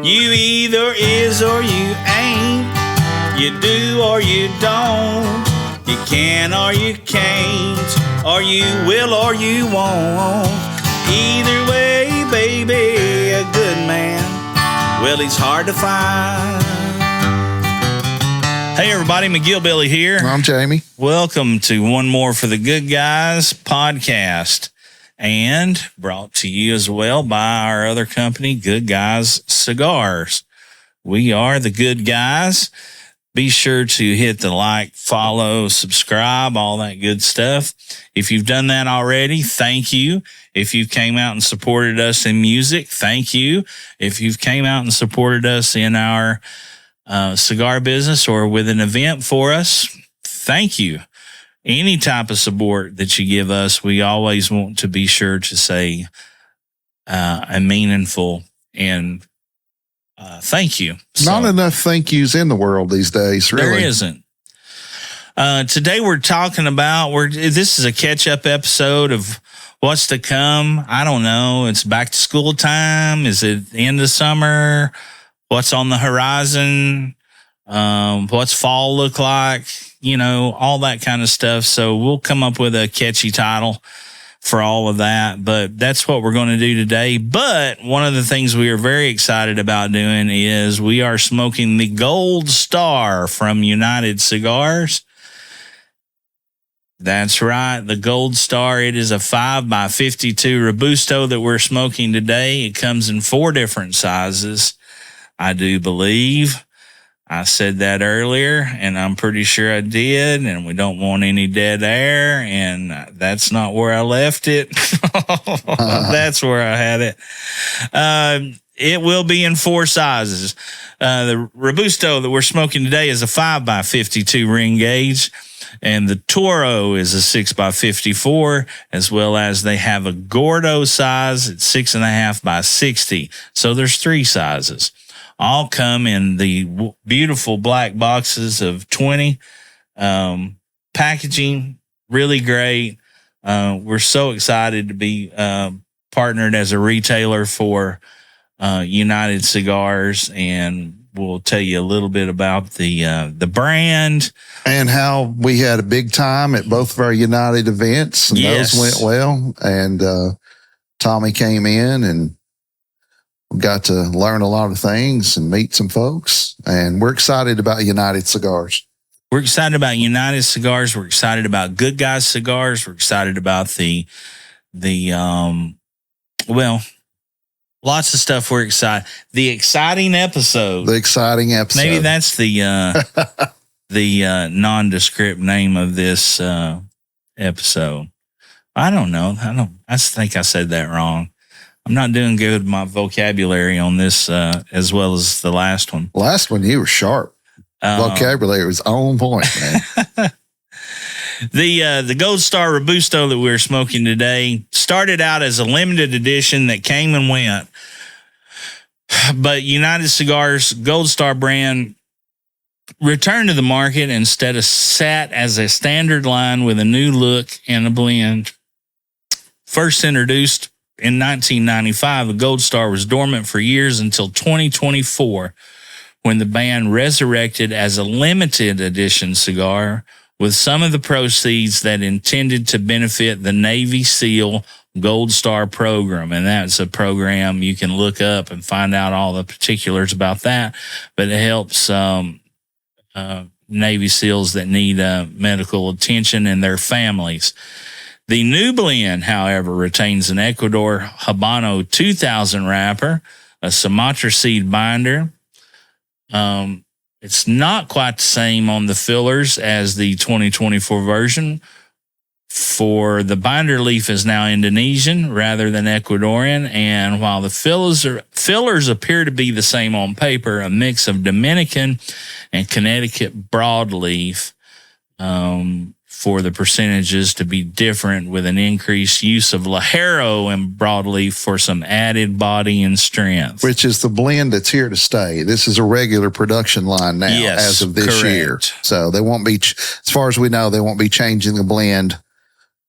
You either is or you ain't. You do or you don't. You can or you can't. Or you will or you won't. Either way, baby, a good man, well, he's hard to find. Hey, everybody, McGillbilly here. I'm Jamie. Welcome to one more for the Good Guys podcast, and brought to you as well by our other company, Good Guys Cigars. We are the Good Guys. Be sure to hit the like, follow, subscribe, all that good stuff. If you've done that already, thank you. If you came out and supported us in music, thank you. If you've came out and supported us in our cigar business or with an event for us, thank you. Any type of support that you give us, we always want to be sure to say a meaningful and thank you. Not enough thank yous in the world these days, really. There isn't. Today we're talking about, this is a catch-up episode of what's to come. I don't know. It's back to school time. Is it the end of summer? What's on the horizon? What's fall look like? You know, all that kind of stuff. So we'll come up with a catchy title for all of that. But that's what we're going to do today. But one of the things we are very excited about doing is we are smoking the Gold Star from United Cigars. That's right, the Gold Star. It is a 5x52 Robusto that we're smoking today. It comes in 4 different sizes, I do believe. I said that earlier, and I'm pretty sure I did, and we don't want any dead air, and that's not where I left it. That's where I had it. It will be in 4 sizes. The Robusto that we're smoking today is a 5x52 ring gauge, and the Toro is a 6x54, as well as they have a Gordo size at 6.5x60. So there's 3 sizes. All come in the beautiful black boxes of 20. Packaging, really great. We're so excited to be partnered as a retailer for United Cigars, and we'll tell you a little bit about the brand. And how we had a big time at both of our United events, and yes, those went well. And Tommy came in and got to learn a lot of things and meet some folks. And we're excited about United Cigars. We're excited about United Cigars. We're excited about Good Guys Cigars. We're excited about lots of stuff. We're excited. The exciting episode. Maybe that's the nondescript name of this episode. I don't know. I think I said that wrong. I'm not doing good with my vocabulary on this as well as the last one. Last one, you were sharp. Vocabulary was on point, man. The Gold Star Robusto that we're smoking today started out as a limited edition that came and went. But United Cigars Gold Star brand returned to the market instead of sat as a standard line with a new look and a blend. First introduced in 1995, the Gold Star was dormant for years until 2024, when the band resurrected as a limited edition cigar with some of the proceeds that intended to benefit the Navy SEAL Gold Star program. And that's a program you can look up and find out all the particulars about that. But it helps Navy SEALs that need medical attention and their families. The new blend, however, retains an Ecuador Habano 2000 wrapper, a Sumatra seed binder. It's not quite the same on the fillers as the 2024 version. For the binder leaf is now Indonesian rather than Ecuadorian, and while the fillers appear to be the same on paper, a mix of Dominican and Connecticut broadleaf, for the percentages to be different, with an increased use of Ligero and broadleaf for some added body and strength. Which is the blend that's here to stay. This is a regular production line now, as of this year. So they won't be, as far as we know, they won't be changing the blend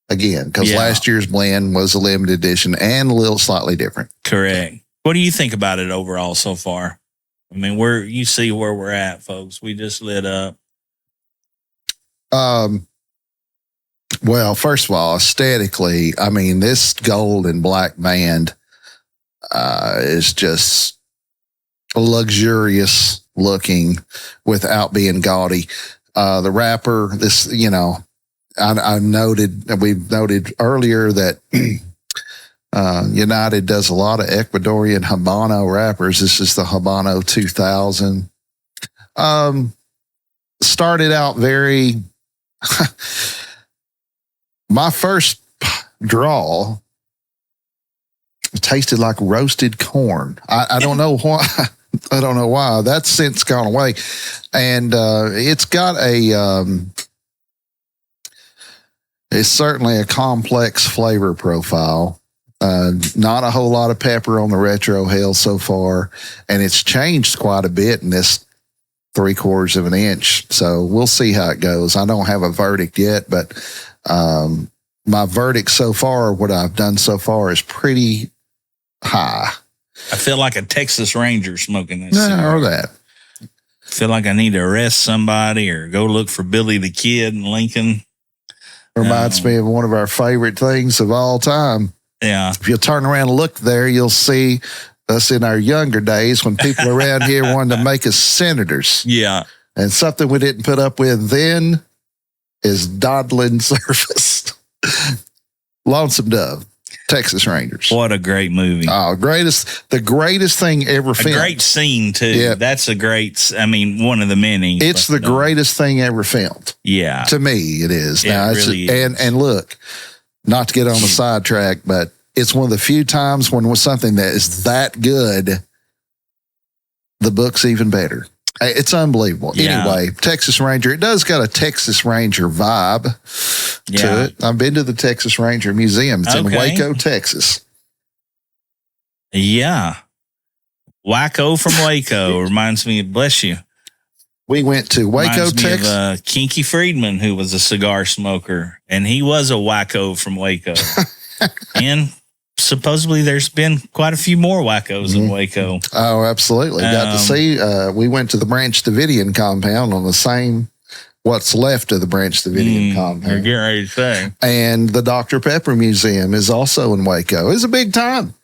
again, because last year's blend was a limited edition and a little slightly different. Correct. What do you think about it overall so far? I mean, you see where we're at, folks. We just lit up. Well, first of all, aesthetically, I mean, this gold and black band is just luxurious looking without being gaudy. The wrapper, this, we've noted earlier that United does a lot of Ecuadorian Habano wrappers. This is the Habano 2000. Started out very, my first draw tasted like roasted corn. I don't know why. I don't know why. That's since gone away. And it's got it's certainly a complex flavor profile. Not a whole lot of pepper on the retro hail so far. And it's changed quite a bit in this 3/4 of an inch. So we'll see how it goes. I don't have a verdict yet, but my verdict so far, what I've done so far, is pretty high. I feel like a Texas Ranger smoking this. No, or that. I feel like I need to arrest somebody or go look for Billy the Kid in Lincoln. Reminds me of one of our favorite things of all time. Yeah. If you turn around and look there, you'll see us in our younger days when people around here wanted to make us senators. Yeah. And something we didn't put up with then is dawdling surface. Lonesome Dove. Texas Rangers. What a great movie. Oh, the greatest thing ever filmed. A great scene, too. Yeah. That's one of the many. It's the greatest thing ever filmed. Yeah. To me, it is. Now, it really is. And look, not to get on the sidetrack, but it's one of the few times when with something that is that good, the book's even better. It's unbelievable. Yeah. Anyway, Texas Ranger, it does got a Texas Ranger vibe to it. I've been to the Texas Ranger Museum. It's in Waco, Texas. Yeah. Wacko from Waco reminds me of, bless you. We went to Waco, Texas. Of Kinky Friedman, who was a cigar smoker, and he was a wacko from Waco. And supposedly there's been quite a few more wackos in Waco. Oh, absolutely. Got to see, we went to the Branch Davidian compound on the same, what's left of the Branch Davidian compound. You're getting ready to say. And the Dr. Pepper Museum is also in Waco. It was a big time.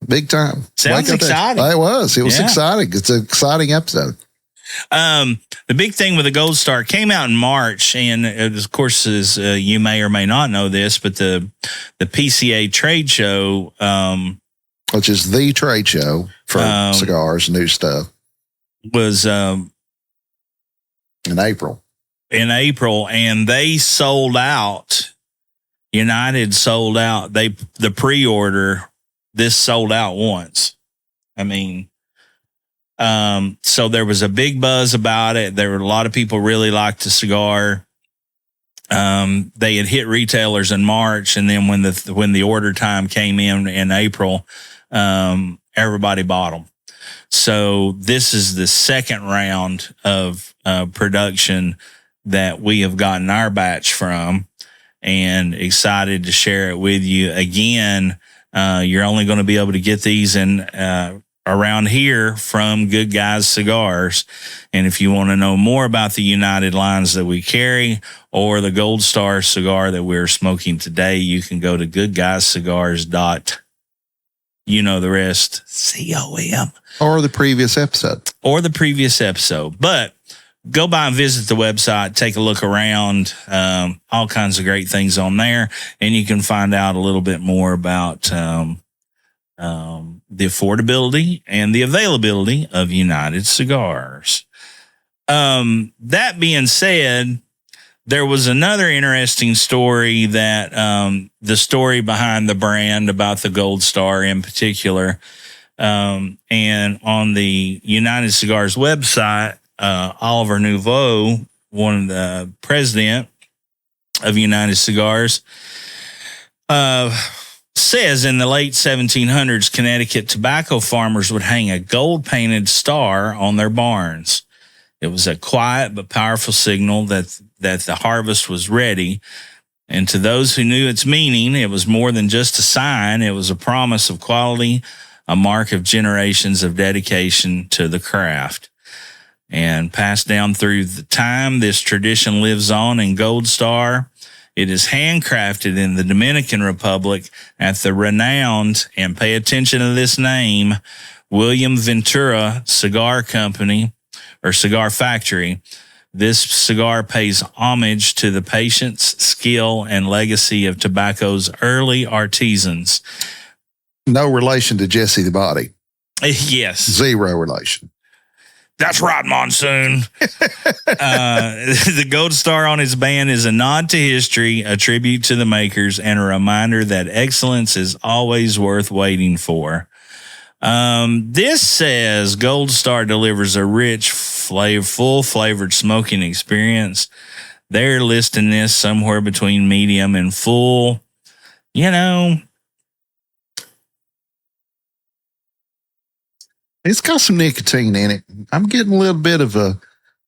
Big time. Sounds Waco, exciting. It was exciting. It's an exciting episode. The big thing with the Gold Star came out in March, and of course, as you may or may not know this, but the PCA trade show, which is the trade show for cigars, new stuff, was in April. And they sold out. United sold out. The pre-order. This sold out once. I mean. So there was a big buzz about it. There were a lot of people really liked the cigar. They had hit retailers in March, and then when the order time came in April, everybody bought them. So this is the second round of production that we have gotten our batch from, and excited to share it with you. Again, you're only going to be able to get these in around here from Good Guys Cigars. And if you want to know more about the United lines that we carry or the Gold Star cigar that we're smoking today, you can go to goodguyscigars. You know the rest, COM. Or the previous episode. But go by and visit the website, take a look around, all kinds of great things on there. And you can find out a little bit more about the affordability and the availability of United cigars. That being said, there was another interesting story that the story behind the brand about the Gold Star in particular. And on the United Cigars website, Oliver Nouveau, one of the president of United Cigars, says in the late 1700s, Connecticut tobacco farmers would hang a gold-painted star on their barns. It was a quiet but powerful signal that the harvest was ready. And to those who knew its meaning, it was more than just a sign. It was a promise of quality, a mark of generations of dedication to the craft. And passed down through the time, this tradition lives on in Gold Star. It is handcrafted in the Dominican Republic at the renowned, and pay attention to this name, William Ventura Cigar Company or Cigar Factory. This cigar pays homage to the patience, skill, and legacy of tobacco's early artisans. No relation to Jesse the Body. Yes. Zero relation. That's right, Monsoon. The gold star on his band is a nod to history, a tribute to the makers, and a reminder that excellence is always worth waiting for. This says Gold Star delivers a rich, full-flavored smoking experience. They're listing this somewhere between medium and full. You know, it's got some nicotine in it. I'm getting a little bit of a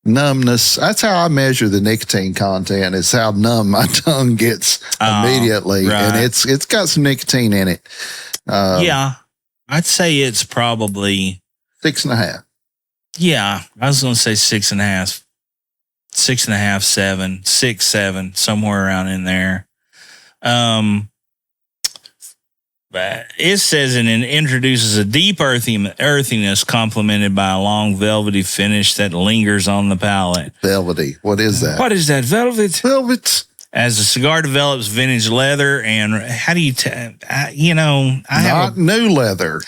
numbness. That's how I measure the nicotine content. It's how numb my tongue gets immediately. Right. And it's got some nicotine in it. Yeah, I'd say it's probably 6.5. Yeah, I was going to say 6.5, 6.5, 7, 6, 7, somewhere around in there. But it says it introduces a deep earthiness complemented by a long velvety finish that lingers on the palate. Velvety. What is that? What is that? Velvet? Velvet. As the cigar develops vintage leather, and how do you Not new leather.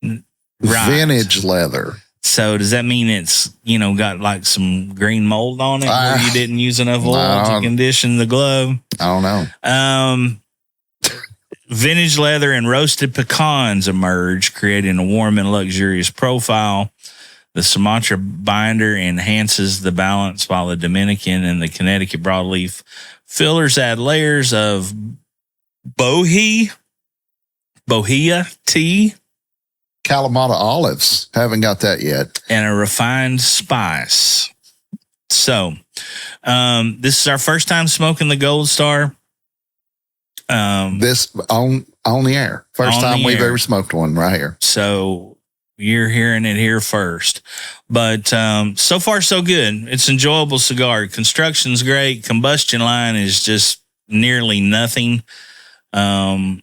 Right. Vintage leather. So does that mean it's, got like some green mold on it where you didn't use enough oil to condition the glove? I don't know. Vintage leather and roasted pecans emerge, creating a warm and luxurious profile. The Sumatra binder enhances the balance, while the Dominican and the Connecticut broadleaf fillers add layers of bohea tea, Kalamata olives. Haven't got that yet. and a refined spice. So, this is our first time smoking the Gold Star. This on the air. First time we've ever smoked one right here. So you're hearing it here first. But so far, so good. It's an enjoyable cigar. Construction's great. Combustion line is just nearly nothing. The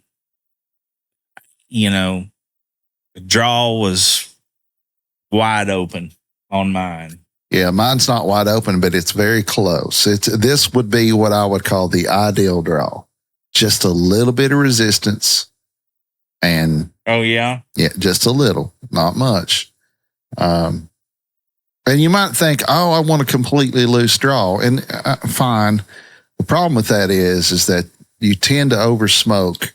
draw was wide open on mine. Yeah, mine's not wide open, but it's very close. This would be what I would call the ideal draw. Just a little bit of resistance, and yeah, just a little, not much. And you might think, I want a completely loose draw, and fine. The problem with that is that you tend to oversmoke,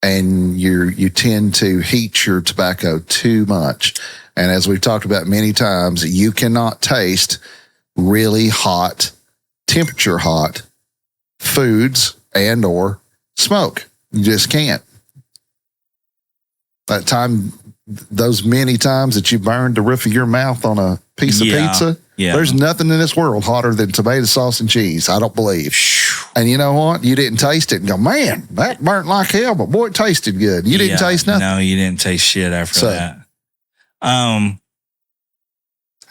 and you tend to heat your tobacco too much. And as we've talked about many times, you cannot taste really hot, temperature hot foods and or smoke. You just can't. Those many times that you burned the roof of your mouth on a piece of pizza, there's nothing in this world hotter than tomato sauce and cheese, I don't believe. And you know what? You didn't taste it and go, man, that burnt like hell, but boy, it tasted good. You didn't taste nothing. No, you didn't taste shit after that.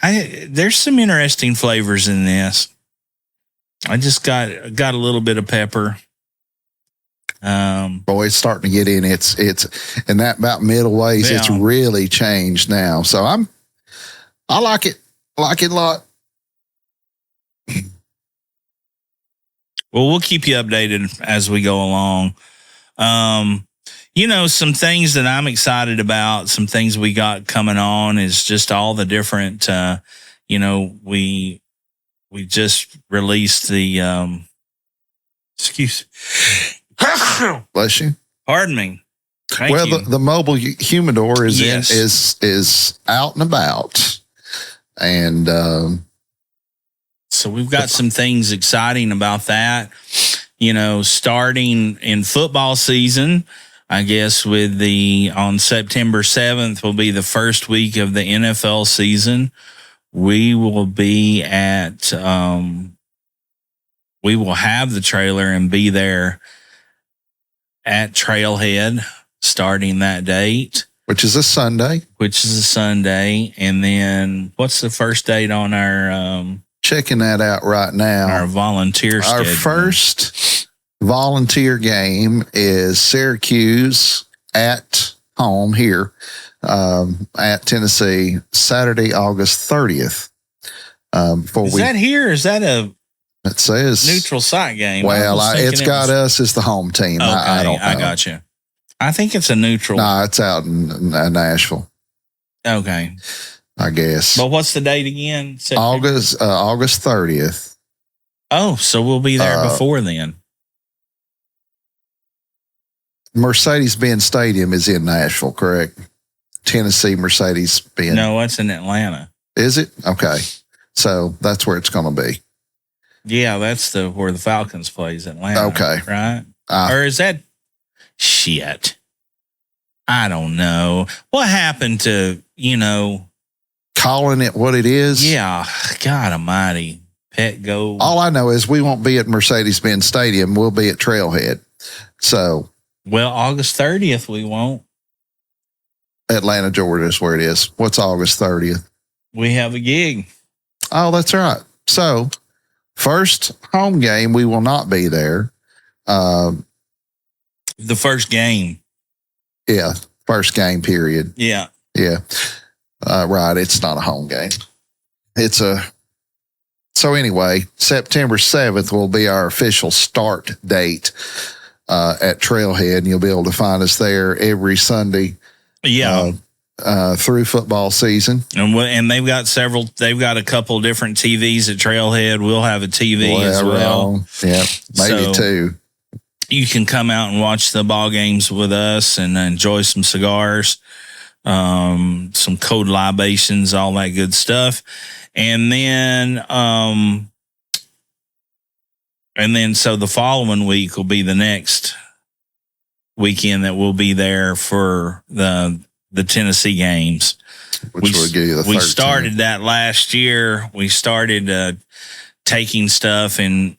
There's some interesting flavors in this. I just got a little bit of pepper. Boy, it's starting to get in. It's in that about middle ways. Yeah. It's really changed now. So I like it. I like it a lot. Well, we'll keep you updated as we go along. Some things that I'm excited about, some things we got coming on is just all the different, we just released the, Bless you. Pardon me. Thank you. The mobile humidor is is out and about, and so we've got some things exciting about that. Starting in football season, I guess on September 7th will be the first week of the NFL season. We will be we will have the trailer and be there at Trailhead starting that date. which is a Sunday. And then what's the first date on our checking that out right now. Our volunteer schedule. Our first volunteer game is Syracuse at home here at Tennessee, Saturday, August 30th. That here? Is that it says neutral site game? Well, it's got us as the home team. Okay, I don't know. I got you. I think it's a neutral. No, it's out in Nashville. Okay. I guess. But what's the date again? August 30th. Oh, so we'll be there before then. Mercedes-Benz Stadium is in Nashville, correct? Tennessee Mercedes-Benz. No, it's in Atlanta. Is it? Okay. So that's where it's going to be. Yeah, that's where the Falcons plays, Atlanta. Okay. Right? Or is that shit? I don't know. What happened to, calling it what it is? Yeah. God almighty. Pet gold. All I know is we won't be at Mercedes-Benz Stadium. We'll be at Trailhead. So. Well, August 30th, we won't. Atlanta, Georgia is where it is. What's August 30th? We have a gig. Oh, that's right. So, first home game, we will not be there. The first game. Yeah, first game period. Yeah. Yeah. Right, it's not a home game. So anyway, September 7th will be our official start date at Trailhead, and you'll be able to find us there every Sunday. Yeah. Through football season. And they've got a couple different TVs at Trailhead. We'll have a TV as well. Yeah, maybe two. You can come out and watch the ball games with us and enjoy some cigars, some cold libations, all that good stuff. And then so the following week will be the next weekend that we'll be there for the Tennessee games. Which will give you the 13th. We started that last year. We started taking stuff in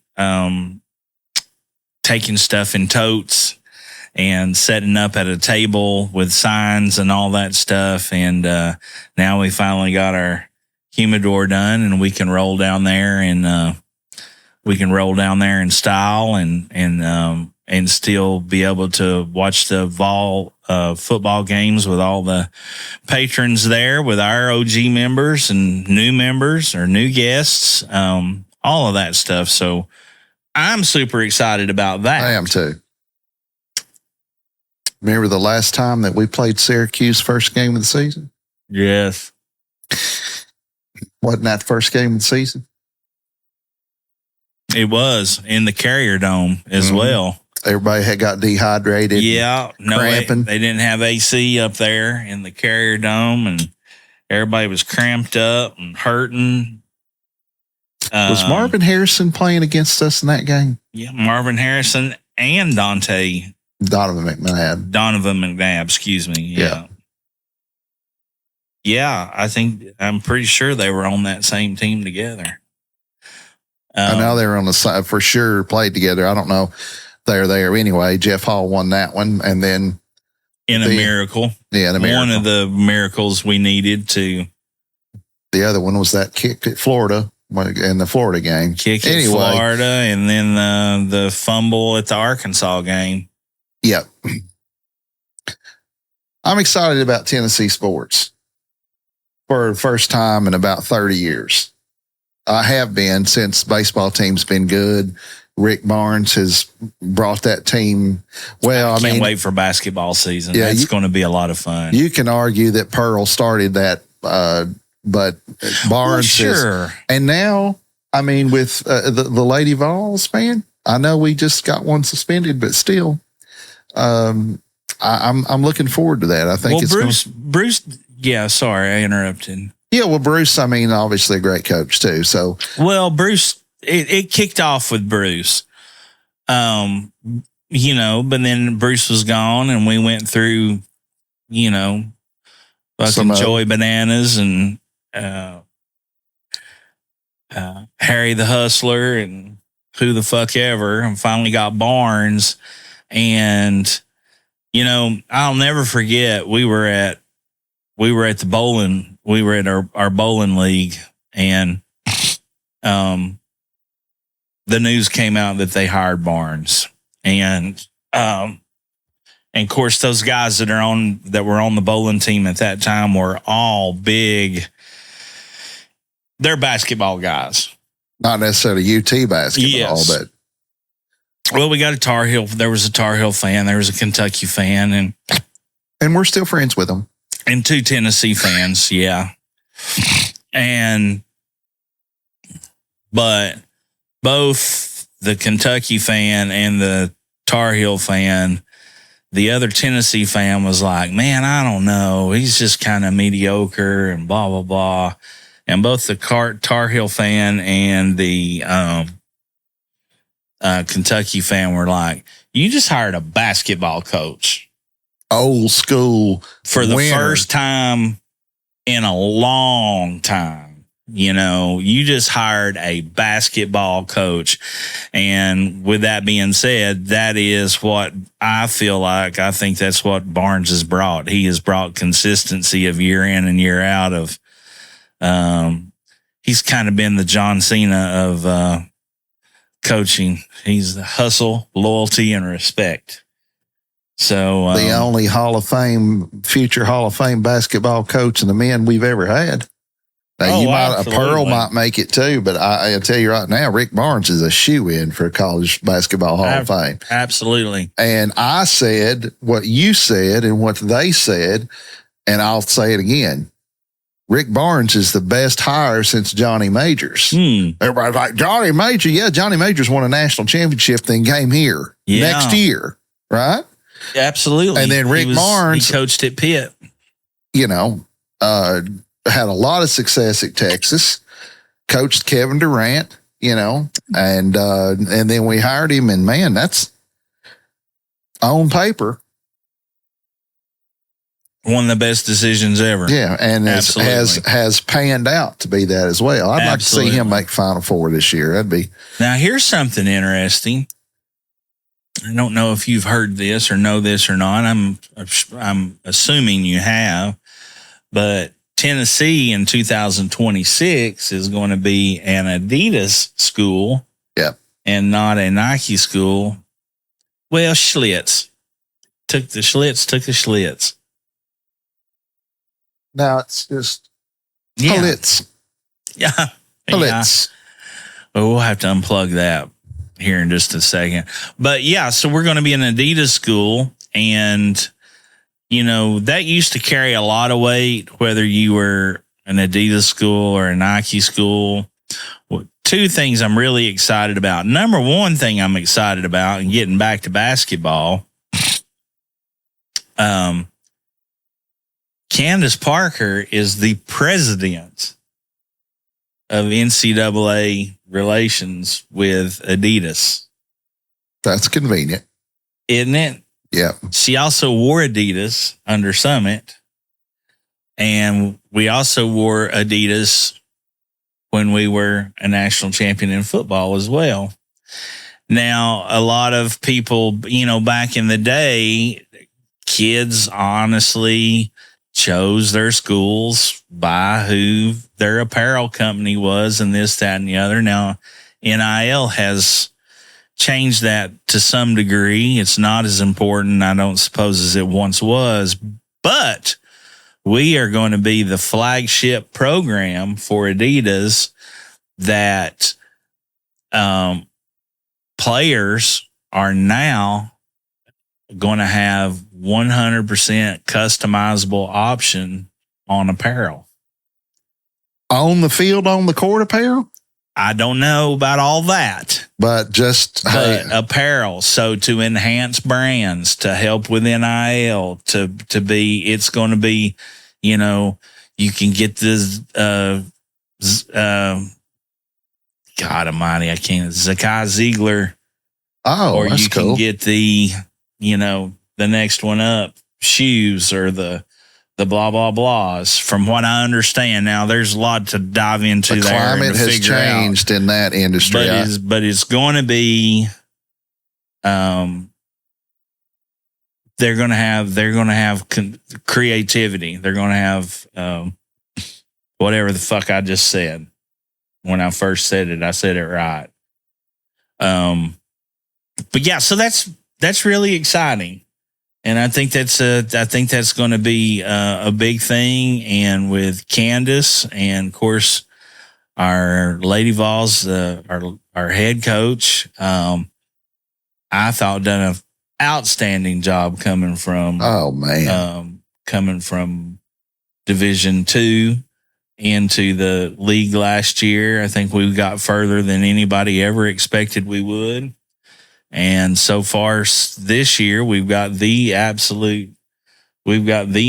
totes and setting up at a table with signs and all that stuff. And now we finally got our humidor done, and we can roll down there and style and still be able to watch the Vol football games with all the patrons there, with our OG members and new members or new guests, all of that stuff. So I'm super excited about that. I am too. Remember the last time that we played Syracuse first game of the season? Yes. Wasn't that the first game of the season? It was in the Carrier Dome as well. Everybody had got dehydrated. Yeah. No, cramping. They didn't have AC up there in the Carrier Dome, and everybody was cramped up and hurting. Was Marvin Harrison playing against us in that game? Yeah, Marvin Harrison and Donovan McNabb, excuse me. Yeah. Yeah, I'm pretty sure they were on that same team together. I know they were on the side for sure, played together. I don't know. They're there anyway. Jeff Hall won that one, and then in a miracle. Yeah, in a miracle. One of the miracles we needed to. The other one was that kick at Florida in the Florida game. Kick at Florida, and then the fumble at the Arkansas game. Yep. I'm excited about Tennessee sports for the first time in about 30 years. I have been since the baseball team's been good. Rick Barnes has brought that team. Well, I can't wait for basketball season. Yeah, it's going to be a lot of fun. You can argue that Pearl started that, but Barnes is. And now, with the Lady Vols, man, I know we just got one suspended, but still, I'm looking forward to that. I think Bruce. Yeah, sorry, I interrupted. Yeah, well, Bruce, obviously a great coach too. So, well, Bruce. It kicked off with Bruce, but then Bruce was gone, and we went through, fucking Joey Bananas and Harry the Hustler and who the fuck ever, and finally got Barnes, and I'll never forget. We were at the bowling. We were at our bowling league, and the news came out that they hired Barnes, and of course those guys that were on the bowling team at that time were all big. They're basketball guys, not necessarily UT basketball, yes. But well, we got a Tar Heel. There was a Tar Heel fan. There was a Kentucky fan, and we're still friends with them. And 2 Tennessee fans, yeah. But both the Kentucky fan and the Tar Heel fan, the other Tennessee fan was like, man, I don't know. He's just kind of mediocre and blah, blah, blah. And both the Tar Heel fan and the Kentucky fan were like, you just hired a basketball coach. Old school. For the first time in a long time. You just hired a basketball coach. And with that being said, that is what I feel like. I think that's what Barnes has brought. He has brought consistency of year in and year out of, he's kind of been the John Cena of coaching. He's the hustle, loyalty, and respect. So the only future Hall of Fame basketball coach in the men we've ever had. Now, Pearl might make it too, but I'll tell you right now, Rick Barnes is a shoe-in for college basketball Hall of Fame. Absolutely. And I said what you said and what they said, and I'll say it again. Rick Barnes is the best hire since Johnny Majors. Everybody's like, Johnny Majors? Yeah, Johnny Majors won a national championship, then came here next year, right? Absolutely. And then Rick Barnes. He coached at Pitt. Had a lot of success at Texas, coached Kevin Durant, and then we hired him, and man, that's on paper one of the best decisions ever. Yeah, and has panned out to be that as well. I'd like to see him make Final Four this year. That'd be. Now, here's something interesting. I don't know if you've heard this or know this or not. I'm assuming you have, but Tennessee in 2026 is going to be an Adidas school. Yep. And not a Nike school. Well, Schlitz. Took the Schlitz. Now it's just Schlitz. Yeah. Schlitz. Well, we'll have to unplug that here in just a second. But yeah, so we're going to be an Adidas school, and that used to carry a lot of weight, whether you were an Adidas school or a Nike school. Well, 2 things I'm really excited about. Number one thing I'm excited about, and getting back to basketball, Candace Parker is the president of NCAA relations with Adidas. That's convenient. Isn't it? Yeah. She also wore Adidas under Summit. And we also wore Adidas when we were a national champion in football as well. Now, a lot of people, back in the day, kids honestly chose their schools by who their apparel company was and this, that, and the other. Now, NIL has changed that to some degree. It's not as important, I don't suppose, as it once was, but we are going to be the flagship program for Adidas that players are now going to have 100% customizable option on apparel. On the field, on the court apparel? I don't know about all that. But apparel. So to enhance brands, to help with NIL, it's going to be, you can get this, God almighty, I can't, Zakai Ziegler. Oh, or that's you can cool. get the, the next one up, shoes, or the blah, blah, blahs, from what I understand. Now, there's a lot to dive into the there. The climate has changed in that industry. But it's going to be they're going to have creativity. They're going to have whatever the fuck I just said. When I first said it, I said it right. But yeah, so that's really exciting. And I think that's going to be a big thing. And with Candace and of course our Lady Vols, our head coach, I thought done an outstanding job coming from coming from Division II into the league last year. I think we got further than anybody ever expected we would. And so far this year, we've got the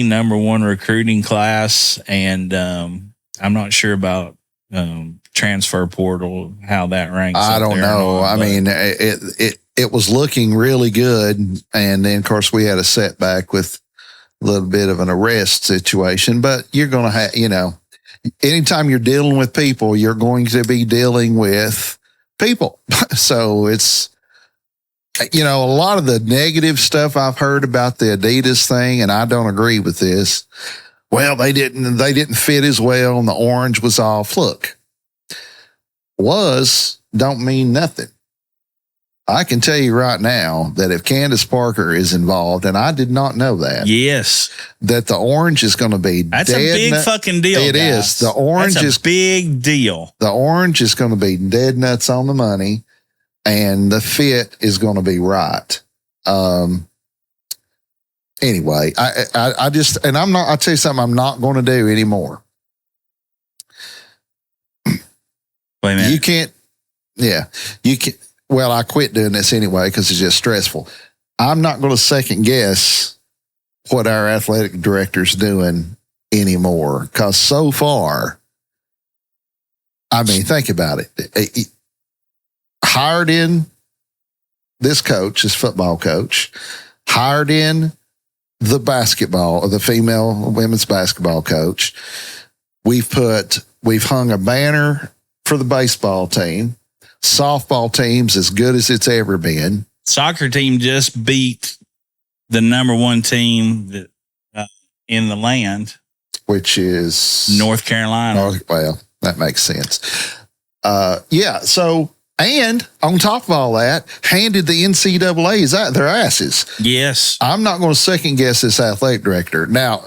number one recruiting class. And I'm not sure about transfer portal, how that ranks. I don't know. I mean, it was looking really good. And then, of course, we had a setback with a little bit of an arrest situation. But you're going to have, anytime you're dealing with people, you're going to be dealing with people. So it's, a lot of the negative stuff I've heard about the Adidas thing, and I don't agree with this. Well, they didn't fit as well, and the orange was off. Look, don't mean nothing. I can tell you right now that if Candace Parker is involved, and I did not know that. Yes. That the orange is going to be That's a big fucking deal. It is. The orange is a big deal. The orange is going to be dead nuts on the money, and the fit is going to be right. Anyway, I just, and I'll tell you something I'm not going to do anymore. Wait a minute. You can't. Well, I quit doing this anyway because it's just stressful. I'm not going to second guess what our athletic director's doing anymore because so far, I mean, think about it. Hired in this coach, this football coach, hired in the female women's basketball coach. We've hung a banner for the baseball team. Softball team's as good as it's ever been. Soccer team just beat the number one team in the land, which is North Carolina. Well, that makes sense. So, and on top of all that, handed the NCAAs their asses. Yes. I'm not going to second guess this athletic director. Now,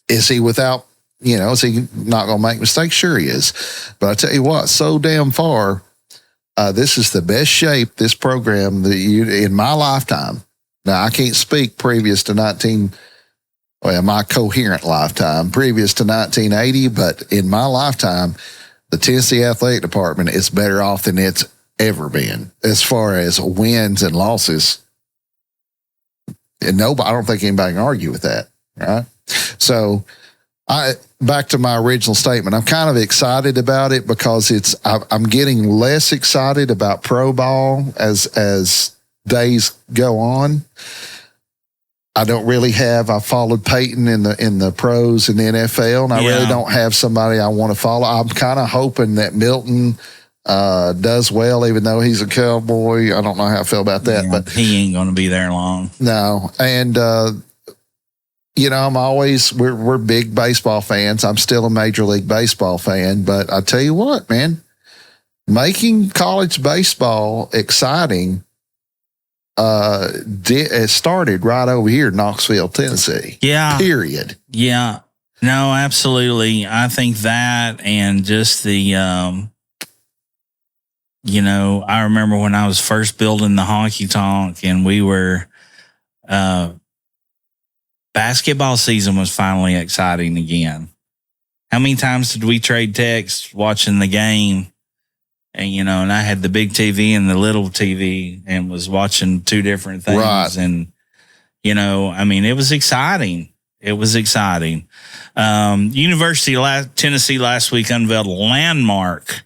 is he without, is he not going to make mistakes? Sure he is. But I tell you what, so damn far, this is the best shape this program in my lifetime. Now, I can't speak previous to my coherent lifetime, previous to 1980, but in my lifetime, the Tennessee Athletic Department is better off than it's ever been as far as wins and losses. And I don't think anybody can argue with that, right? So back to my original statement, I'm kind of excited about it because I'm getting less excited about pro ball as days go on. I don't really I followed Peyton in the pros and the NFL, and I really don't have somebody I want to follow. I'm kind of hoping that Milton does well, even though he's a Cowboy. I don't know how I feel about that, but he ain't going to be there long. No, and we're big baseball fans. I'm still a Major League Baseball fan, but I tell you what, man, making college baseball exciting. It started right over here in Knoxville, Tennessee. Yeah. Period. Yeah. No, absolutely. I think that and just the, I remember when I was first building the honky tonk and we were, basketball season was finally exciting again. How many times did we trade texts watching the game? And, and I had the big TV and the little TV and was watching two different things. Right. And, it was exciting. It was exciting. University of Tennessee last week unveiled a landmark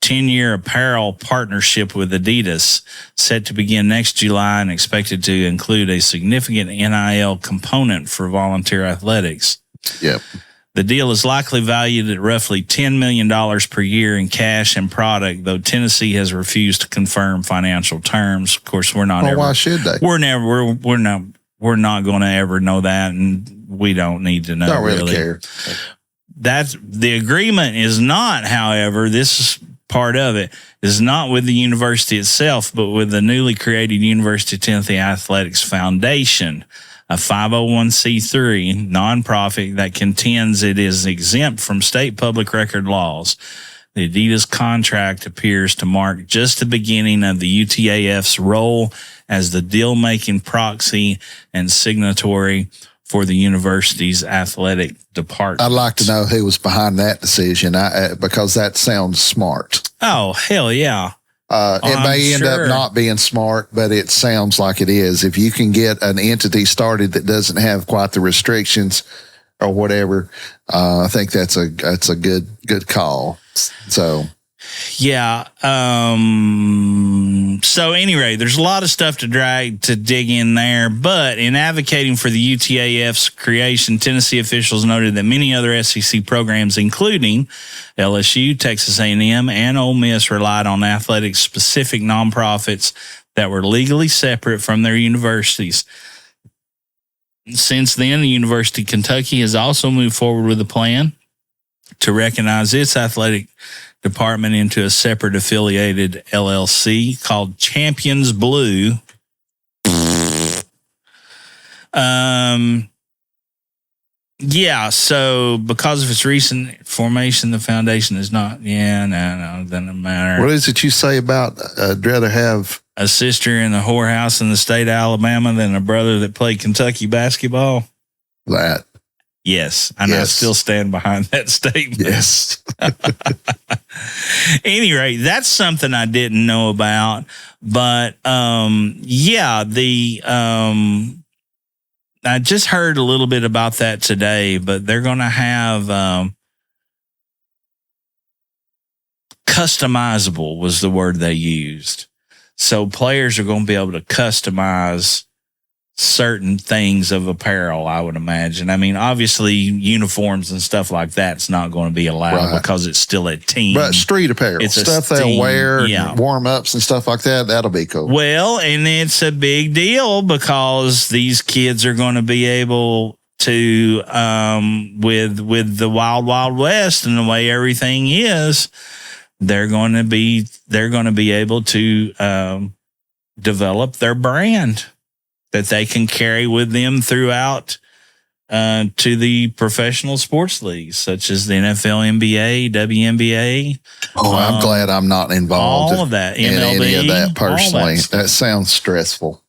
10-year apparel partnership with Adidas set to begin next July and expected to include a significant NIL component for volunteer athletics. Yep. The deal is likely valued at roughly $10 million per year in cash and product, though Tennessee has refused to confirm financial terms. Of course, we're not. Why should they? We're not we're not going to ever know that, and we don't need to know. Don't really care. That's the agreement is not, however, this is part of it, is not with the university itself, but with the newly created University of Tennessee Athletics Foundation, a 501c3 nonprofit that contends it is exempt from state public record laws. The Adidas contract appears to mark just the beginning of the UTAF's role as the deal-making proxy and signatory for the university's athletic department. I'd like to know who was behind that decision, because that sounds smart. Oh, hell yeah. It may end up not being smart, but it sounds like it is. If you can get an entity started that doesn't have quite the restrictions or whatever, I think that's a good call. So, yeah. So anyway, there's a lot of stuff to dig in there, but in advocating for the UTAF's creation, Tennessee officials noted that many other SEC programs, including LSU, Texas A&M, and Ole Miss, relied on athletic-specific nonprofits that were legally separate from their universities. Since then, the University of Kentucky has also moved forward with a plan to recognize its athletic department into a separate affiliated LLC called Champions Blue. Yeah, so because of its recent formation, the foundation is not, no, it doesn't matter. What is it you say about I'd rather have a sister in the whorehouse in the state of Alabama than a brother that played Kentucky basketball? That. Yes, and I still stand behind that statement. Yes. Anyway, that's something I didn't know about, but I just heard a little bit about that today. But they're going to have customizable was the word they used. So players are going to be able to customize certain things of apparel, I would imagine. I mean, obviously uniforms and stuff like that's not going to be allowed because it's still a team. But street apparel, it's stuff they'll wear, warm-ups and stuff like that, that'll be cool. Well, and it's a big deal because these kids are going to be able to, with the Wild Wild West and the way everything is, they're going to be able to develop their brand that they can carry with them throughout to the professional sports leagues, such as the NFL, NBA, WNBA. Oh, I'm glad I'm not involved all of that, in MLB, any of that personally. That sounds stressful.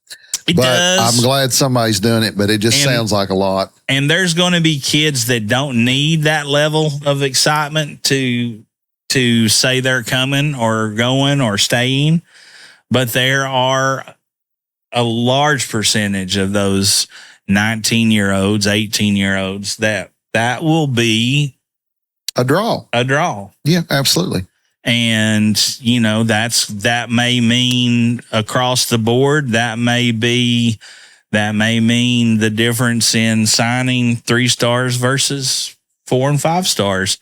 It does. I'm glad somebody's doing it, but it just sounds like a lot. And there's going to be kids that don't need that level of excitement to say they're coming or going or staying, but there are a large percentage of those 19-year-olds, 18-year-olds that will be a draw. Yeah, absolutely. And that may mean across the board, that may mean the difference in signing 3 stars versus 4 and 5 stars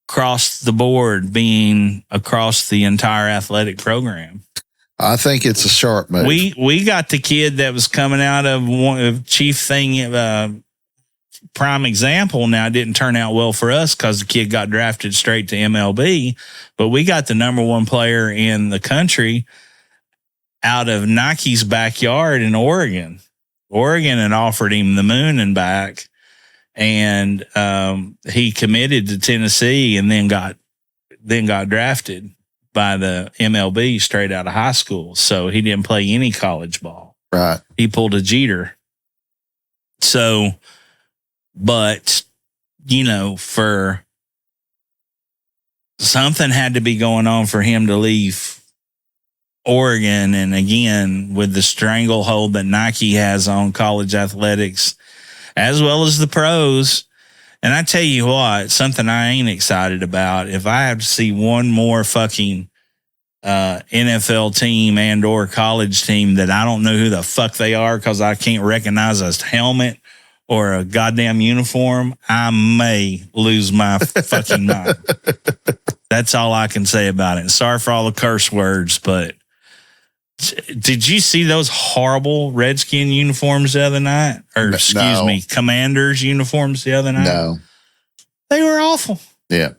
across the board, being across the entire athletic program. I think it's a sharp move. We got the kid that was coming out of one of Chief thing, prime example. Now, it didn't turn out well for us because the kid got drafted straight to MLB, but we got the number 1 player in the country out of Nike's backyard in Oregon. Oregon had offered him the moon and back, and he committed to Tennessee and then got drafted by the MLB straight out of high school. So he didn't play any college ball. Right. He pulled a Jeter. So, but, for something had to be going on for him to leave Oregon. And again, with the stranglehold that Nike has on college athletics, as well as the pros. And I tell you what, something I ain't excited about, if I have to see one more fucking NFL team and or college team that I don't know who the fuck they are because I can't recognize a helmet or a goddamn uniform, I may lose my fucking mind. That's all I can say about it. Sorry for all the curse words, but Did you see those horrible Redskin uniforms the other night? Or Commanders uniforms the other night? No. They were awful. Yeah.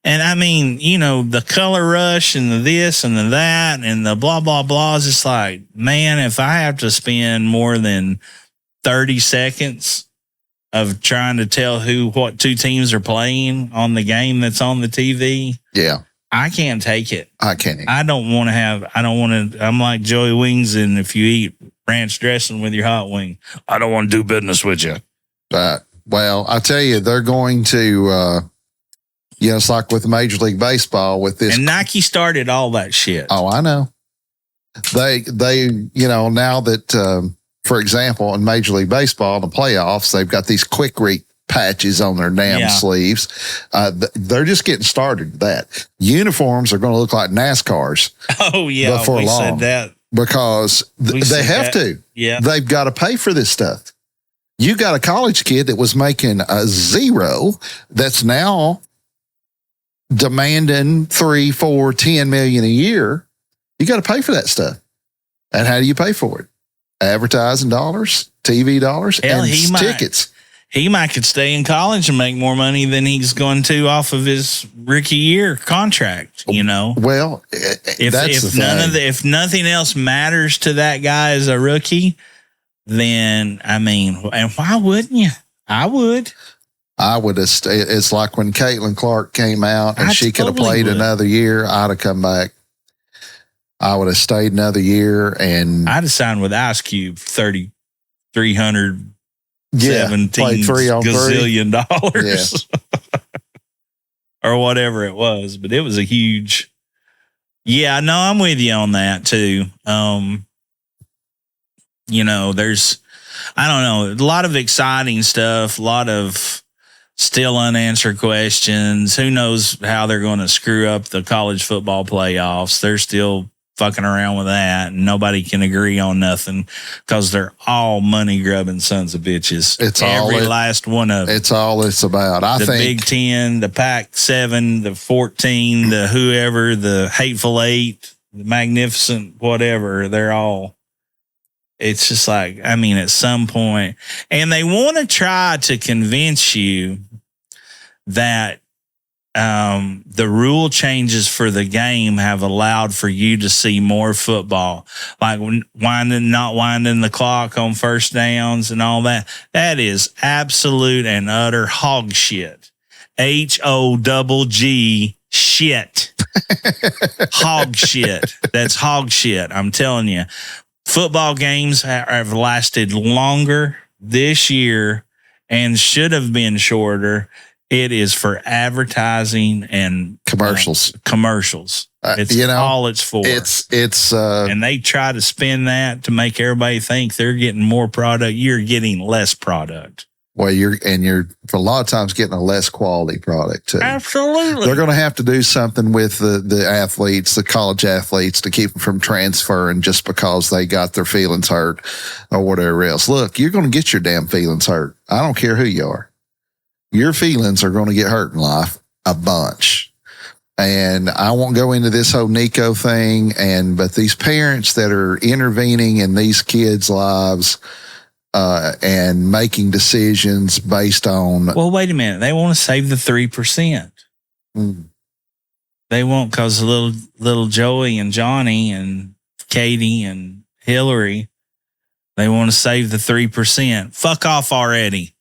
And I mean, the color rush and the this and the that and the blah, blah, blah is just like, man, if I have to spend more than 30 seconds of trying to tell what two teams are playing on the game that's on the TV. Yeah. I can't take it. I can't. I'm like Joey Wings, and if you eat ranch dressing with your hot wing, I don't want to do business with you. Well, I tell you, they're going to, it's like with Major League Baseball with this. And Nike started all that shit. Oh, I know. They now that, for example, in Major League Baseball, in the playoffs, they've got these quick read patches on their damn sleeves. They're just getting started with that. Uniforms are going to look like NASCARs. Oh, yeah. Before long, said that. Because they have to. Yeah. They've got to pay for this stuff. You got a college kid that was making a zero that's now demanding 3, 4, 10 million a year. You got to pay for that stuff. And how do you pay for it? Advertising dollars, TV dollars, and tickets. He might could stay in college and make more money than he's going to off of his rookie year contract, Well, if nothing else matters to that guy as a rookie, then and why wouldn't you? I would have stayed. It's like when Caitlin Clark came out and she could have played another year. I'd have come back. I would have stayed another year, and I'd have signed with Ice Cube $3,317 gazillion dollars, or whatever it was. But it was a huge. Yeah, no, I'm with you on that too. There's, I don't know, a lot of exciting stuff, a lot of still unanswered questions. Who knows how they're going to screw up the college football playoffs? They're still fucking around with that, and nobody can agree on nothing because they're all money grubbing sons of bitches. It's last one of them. It's all it's about. I think the Big 10, the Pac-7, the 14, the whoever, the Hateful Eight, the Magnificent, whatever. They're all. It's just like, at some point, and they want to try to convince you that the rule changes for the game have allowed for you to see more football, like not winding the clock on first downs and all that. That is absolute and utter hog shit. HOGG shit. Hog shit. That's hog shit. I'm telling you. Football games have lasted longer this year and should have been shorter. It is for advertising and commercials. It's all it's for. It's and they try to spin that to make everybody think they're getting more product. You're getting less product. Well, you're for a lot of times getting a less quality product too. Absolutely. They're going to have to do something with the athletes, the college athletes, to keep them from transferring just because they got their feelings hurt or whatever else. Look, you're going to get your damn feelings hurt. I don't care who you are. Your feelings are going to get hurt in life a bunch. And I won't go into this whole Nico thing, but these parents that are intervening in these kids' lives, and making decisions based on. Well, wait a minute. They want to save the 3%. They won't, because little Joey and Johnny and Katie and Hillary, they want to save the 3%. Fuck off already.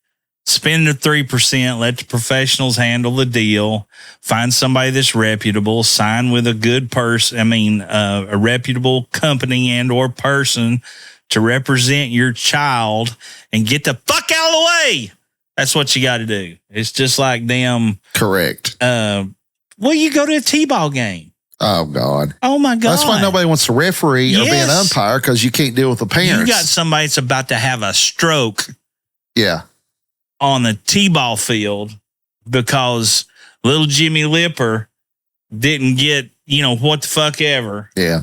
Spend the 3%. Let the professionals handle the deal. Find somebody that's reputable. Sign with a good person. A reputable company and or person to represent your child, and get the fuck out of the way. That's what you got to do. It's just like them. Correct. You go to a T-ball game. Oh, God. Oh, my God. That's why nobody wants to referee or be an umpire, because you can't deal with the parents. You got somebody that's about to have a stroke. Yeah. On the T-ball field because little Jimmy Lipper didn't get, what the fuck ever. Yeah.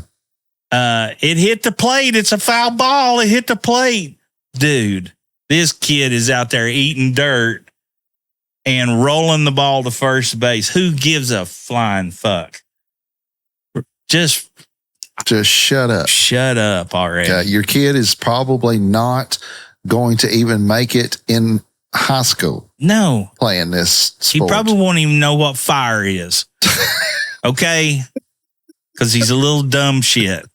It hit the plate. It's a foul ball. It hit the plate. Dude, this kid is out there eating dirt and rolling the ball to first base. Who gives a flying fuck? Just Just shut up. Shut up already. Okay? Your kid is probably not going to even make it in high school. No. Playing this sport. He probably won't even know what fire is. Okay? Because he's a little dumb shit.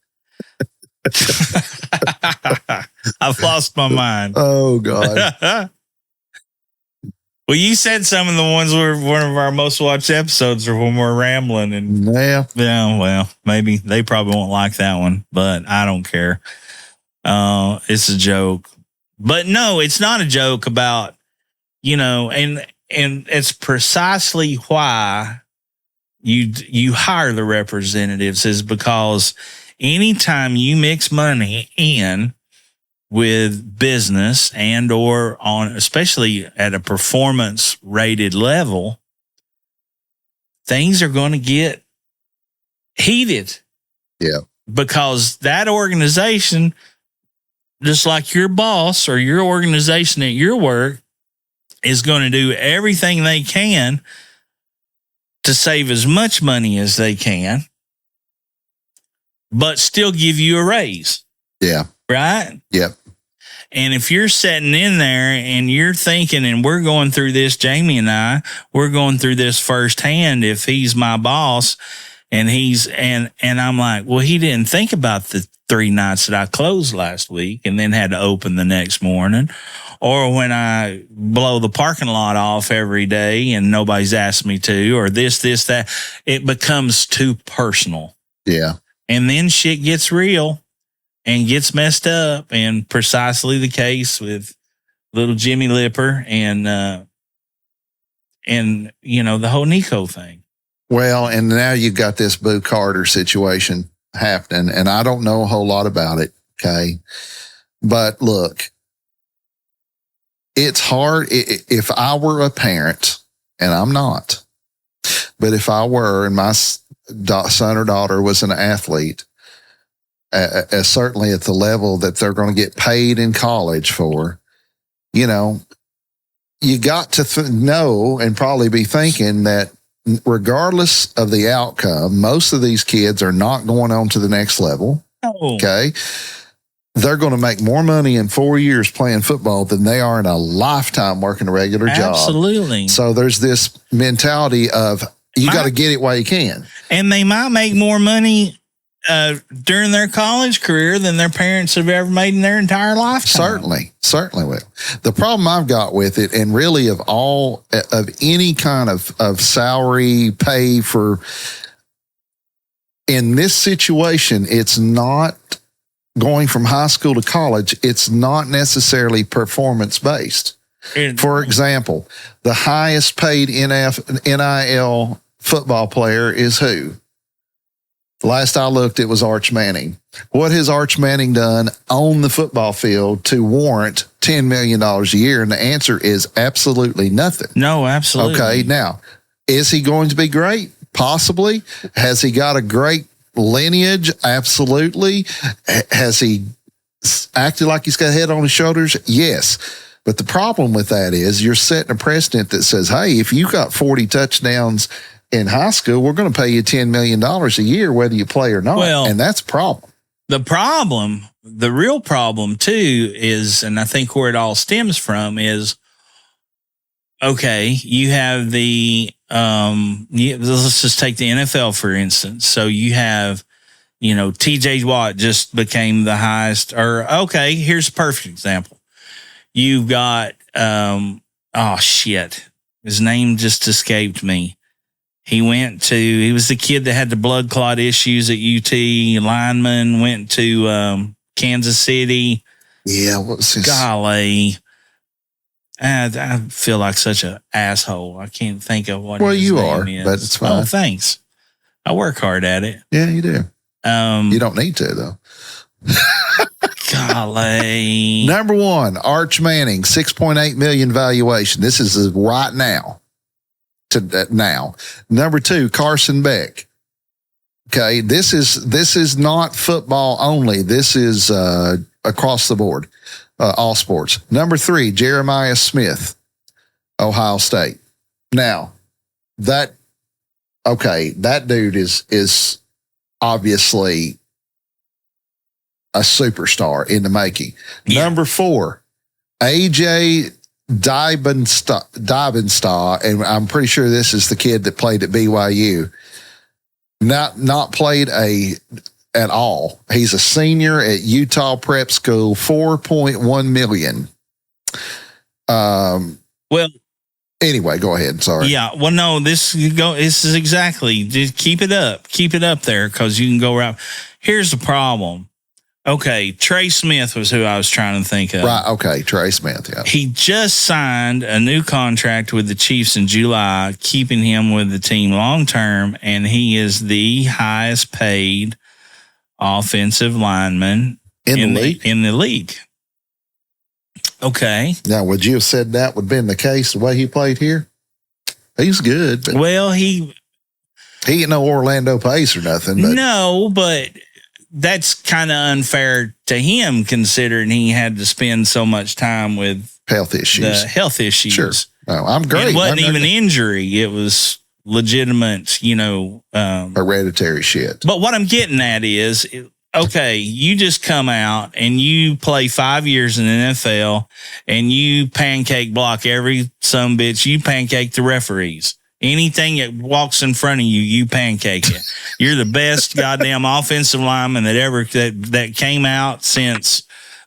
I've lost my mind. Oh, God. Well, you said some of the ones were one of our most watched episodes are when we're rambling. And yeah, well, maybe they probably won't like that one, but I don't care. It's a joke. But no, it's not a joke about, and it's precisely why you hire the representatives is because anytime you mix money in with business and or on, especially at a performance rated level, things are going to get heated. Yeah. Because that organization, just like your boss or your organization at your work, is going to do everything they can to save as much money as they can, but still give you a raise. Yeah. Right? Yep. And if you're sitting in there and you're thinking, and we're going through this, Jamie and I, we're going through this firsthand. If he's my boss and and I'm like, well, he didn't think about the 3 nights that I closed last week and then had to open the next morning, or when I blow the parking lot off every day and nobody's asked me to, or this, that, it becomes too personal. Yeah. And then shit gets real. And gets messed up, and precisely the case with little Jimmy Lipper and the whole Nico thing. Well, and now you've got this Boo Carter situation happening, and I don't know a whole lot about it. Okay, but look, it's hard. If I were a parent, and I'm not, but if I were, and my son or daughter was an athlete. Certainly at the level that they're going to get paid in college for, you got to know and probably be thinking that regardless of the outcome, most of these kids are not going on to the next level. Oh. Okay. They're going to make more money in 4 years playing football than they are in a lifetime working a regular job. Absolutely. So there's this mentality of you got to get it while you can. And they might make more money during their college career than their parents have ever made in their entire lifetime. Certainly will. The problem I've got with it, and really of any kind of salary pay for, in this situation, it's not going from high school to college. It's not necessarily performance based. For example, the highest paid NIL football player is who? Last I looked, it was Arch Manning. What has Arch Manning done on the football field to warrant $10 million a year? And the answer is absolutely nothing. No, absolutely. Okay, now, is he going to be great? Possibly. Has he got a great lineage? Absolutely. Has he acted like he's got a head on his shoulders? Yes. But the problem with that is you're setting a precedent that says, hey, if you got 40 touchdowns in high school, we're going to pay you $10 million a year, whether you play or not. Well, and that's a problem. The real problem too is, and I think where it all stems from is, okay, you have let's just take the NFL, for instance. So you have, TJ Watt just became the highest, or okay, here's a perfect example. You've got, his name just escaped me. He was the kid that had the blood clot issues at UT, lineman, went to Kansas City. Yeah, what was his? Golly. I feel like such an asshole. I can't think of what his name is. But it's fine. Oh, thanks. I work hard at it. Yeah, you do. You don't need to, though. Golly. Number 1, Arch Manning, $6.8 million valuation. This is right now. Now, number 2, Carson Beck. Okay, this is not football only. This is across the board, all sports. Number 3, Jeremiah Smith, Ohio State. Now, that dude is obviously a superstar in the making. Yeah. Number 4, AJ Dibenstar, and I'm pretty sure this is the kid that played at BYU. Not played at all. He's a senior at Utah Prep School, $4.1 million. Well, anyway, go ahead. Sorry. Yeah. Well, no, this is exactly, just keep it up there, because you can go around. Here's the problem. Okay, Trey Smith was who I was trying to think of. Right, okay, Trey Smith, yeah. He just signed a new contract with the Chiefs in July, keeping him with the team long term, and he is the highest paid offensive lineman in the league. Okay. Now, would you have said that would have been the case the way he played here? He's good. But well, he ain't no Orlando Pace or nothing. But no, but that's kind of unfair to him, considering he had to spend so much time with health issues. Sure. No, I'm great. It wasn't even injury. It was legitimate, hereditary shit. But what I'm getting at is, okay, you just come out and you play 5 years in the NFL and you pancake block every sumbitch. You pancake the referees. Anything that walks in front of you, you pancake it. You're the best goddamn offensive lineman that came out since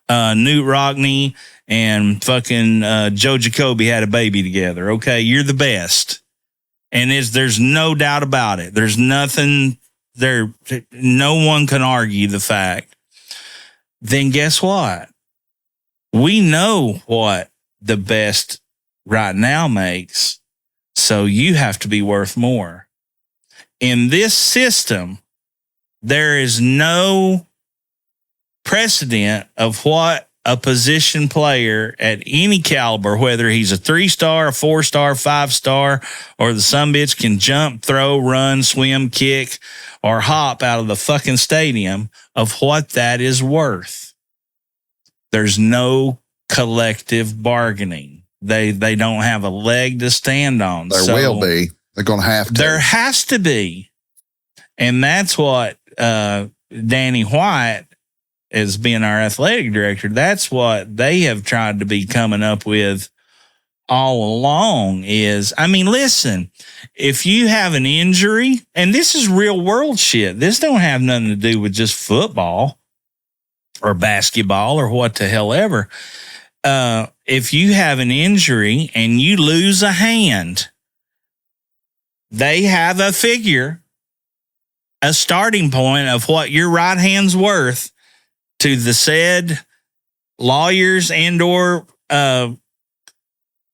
Newt Rockney and fucking Joe Jacoby had a baby together. Okay, you're the best, and there's no doubt about it. There's nothing there. No one can argue the fact. Then guess what? We know what the best right now makes. So you have to be worth more. In this system, there is no precedent of what a position player at any caliber, whether he's a 3-star, a 4-star, 5-star, or the sumbitch can jump, throw, run, swim, kick, or hop out of the fucking stadium, of what that is worth. There's no collective bargaining. They don't have a leg to stand on. There will be. They're going to have to. There has to be. And that's what Danny White, as being our athletic director, that's what they have tried to be coming up with all along is, listen, if you have an injury, and this is real world shit, this don't have nothing to do with just football or basketball or what the hell ever. If you have an injury and you lose a hand, they have a figure, a starting point of what your right hand's worth to the said lawyers and or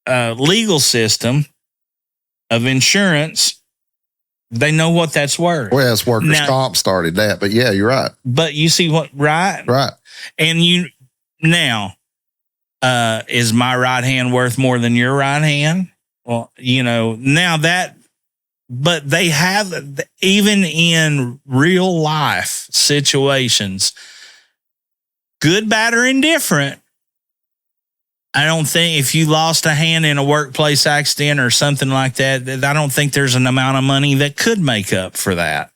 legal system of insurance. They know what that's worth. Well, it's workers' comp started that, but yeah, you're right. But you see what, right? Right. And is my right hand worth more than your right hand? Well, now that, but they have, even in real life situations, good, bad, or indifferent, I don't think if you lost a hand in a workplace accident or something like that, I don't think there's an amount of money that could make up for that.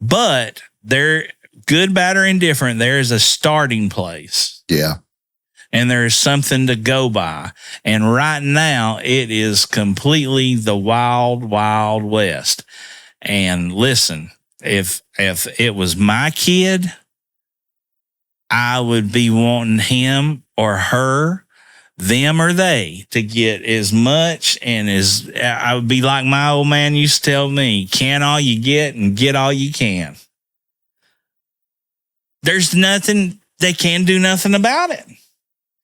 But good, bad, or indifferent, there is a starting place. Yeah. And there is something to go by. And right now, it is completely the wild, wild west. And listen, if it was my kid, I would be wanting him or her, them or they, to get as much and as, I would be like my old man used to tell me, can all you get and get all you can. There's nothing, they can't do nothing about it.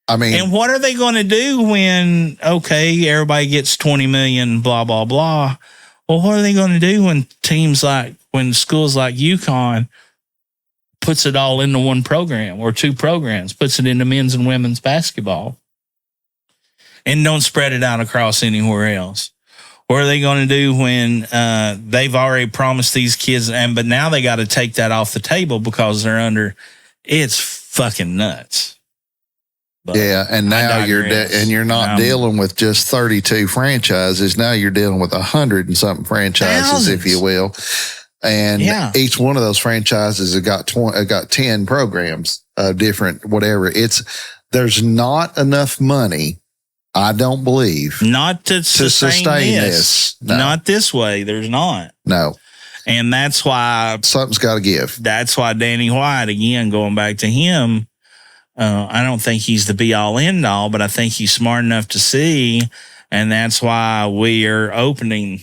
And what are they going to do when, okay, everybody gets 20 million, blah, blah, blah. Well, what are they going to do when schools like UConn puts it all into one program or two programs, puts it into men's and women's basketball and don't spread it out across anywhere else? What are they going to do when they've already promised these kids, but now they got to take that off the table because they're under, it's fucking nuts. But yeah, and now you're not dealing with just 32 franchises. Now you're dealing with 100 and something franchises, thousands, if you will. And each one of those franchises have got 10 programs. different whatever. There's not enough money, I don't believe, not to sustain this. No. Not this way. There's not. No. And that's why something's got to give. That's why Danny White, again, going back to him, I don't think he's the be all end all, but I think he's smart enough to see. And that's why we are opening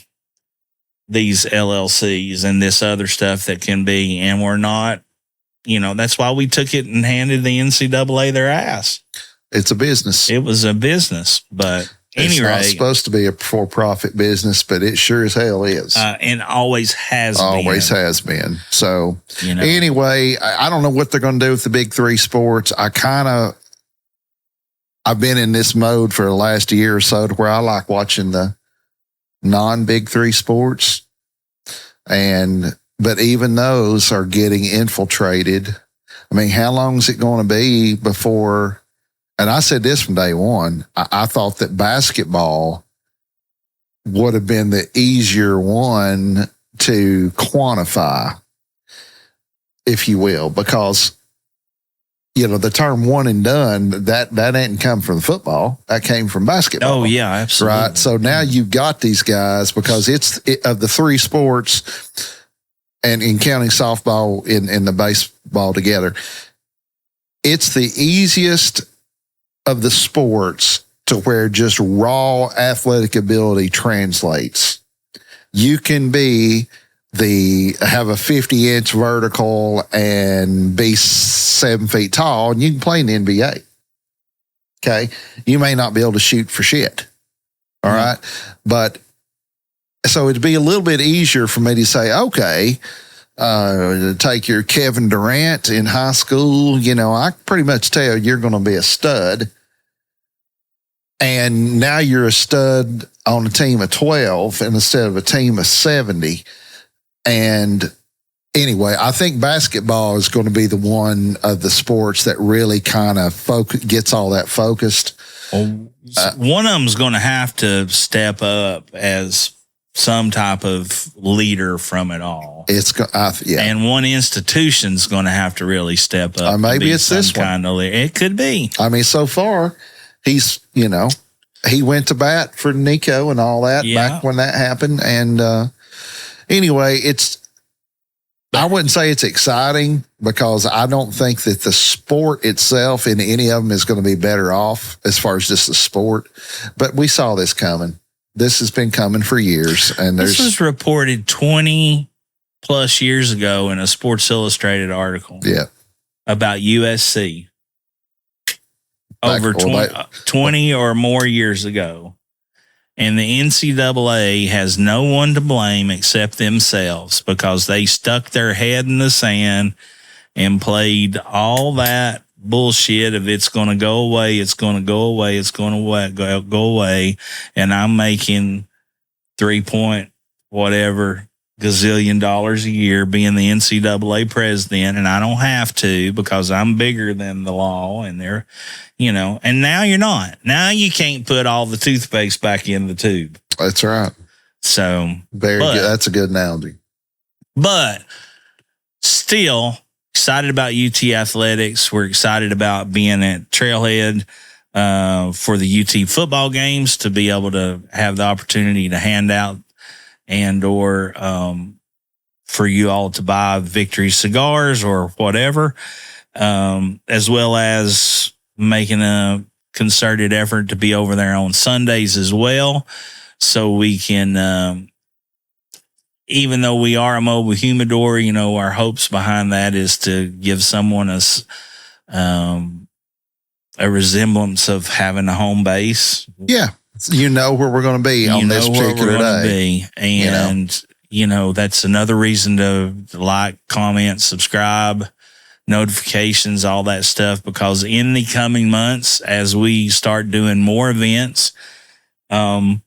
these LLCs and this other stuff that can be, and we're not, that's why we took it and handed the NCAA their ass. It's a business. It was a business, but it's not supposed to be a for-profit business, but it sure as hell is. And always has been. Always has been. So anyway, I don't know what they're going to do with the big three sports. I've been in this mode for the last year or so to where I like watching the non-big three sports. But even those are getting infiltrated. I mean, how long is it going to be before? And I said this from day one. I thought that basketball would have been the easier one to quantify, if you will, because, the term one and done, that didn't come from football. That came from basketball. Oh, yeah, absolutely. Right. So now you've got these guys because of the three sports and in counting softball in the baseball together, it's the easiest of the sports to where just raw athletic ability translates. You can have a 50-inch vertical and be 7 feet tall, and you can play in the NBA. Okay. You may not be able to shoot for shit. All right. But so it'd be a little bit easier for me to say, okay, take your Kevin Durant in high school. I pretty much tell you're going to be a stud. And now you're a stud on a team of 12 instead of a team of 70. And anyway, I think basketball is going to be the one of the sports that really kind of gets all that focused. Well, one of them's going to have to step up as some type of leader from it all. And one institution's going to have to really step up. Maybe it's this one. Kind of leader. It could be. I mean, so far, he's, he went to bat for Nico and all that back when that happened. And anyway, I wouldn't say it's exciting because I don't think that the sport itself in any of them is going to be better off as far as just the sport. But we saw this coming. This has been coming for years. And this was reported 20 plus years ago in a Sports Illustrated article. Yeah. About USC. Over 20 or more years ago. And the NCAA has no one to blame except themselves because they stuck their head in the sand and played all that bullshit of it's going to go away, it's going to go away, it's going to go away. And I'm making 3 point whatever gazillion dollars a year being the NCAA president, and I don't have to because I'm bigger than the law, and they're, and now you're not. Now you can't put all the toothpaste back in the tube. That's right. So very good. That's a good analogy. But still excited about UT athletics. We're excited about being at Trailhead for the UT football games, to be able to have the opportunity to hand out and or for you all to buy Victory cigars or whatever, as well as making a concerted effort to be over there on Sundays as well, so we can, even though we are a mobile humidor, our hopes behind that is to give someone a resemblance of having a home base. Yeah. Where we're going to be on this particular day. And, that's another reason to like, comment, subscribe, notifications, all that stuff, because in the coming months, as we start doing more events, we're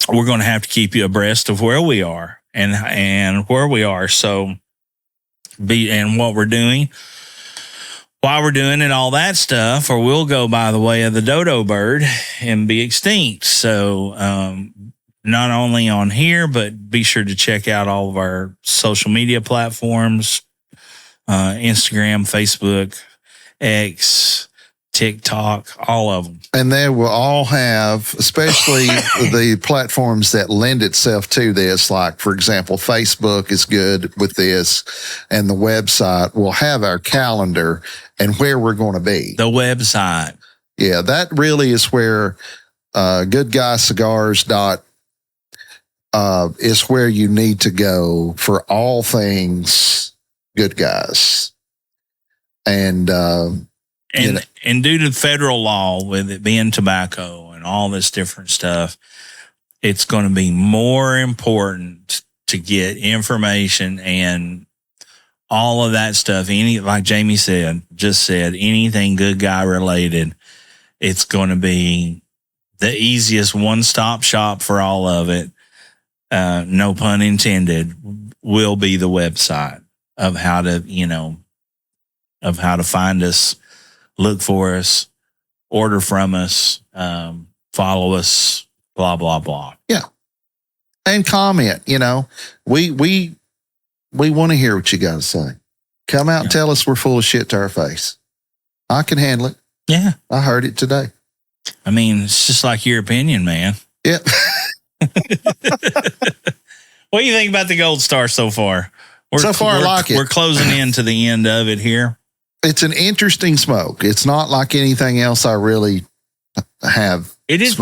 going to have to keep you abreast of where we are and where we are. So and what we're doing. While we're doing it, all that stuff, or we'll go by the way of the dodo bird and be extinct. So not only on here, but be sure to check out all of our social media platforms, Instagram, Facebook, X, TikTok, all of them. And they will all have, especially the platforms that lend itself to this, like, for example, Facebook is good with this, and the website will have our calendar and where we're going to be. The website. Yeah, that really is where Good Guys Cigars is where you need to go for all things Good Guys. And due to federal law, with it being tobacco and all this different stuff, it's going to be more important to get information and all of that stuff. Like Jamie just said, anything Good Guy related, it's going to be the easiest one-stop shop for all of it. No pun intended, will be the website of how to find us, look for us, order from us, follow us, blah, blah, blah. Yeah. And comment, we want to hear what you got to say. Come out and tell us we're full of shit to our face. I can handle it. Yeah. I heard it today. I mean, it's just like your opinion, man. Yeah. What do you think about the Gold Star so far? I like it. We're closing in to the end of it here. It's an interesting smoke. It's not like anything else I really have. It is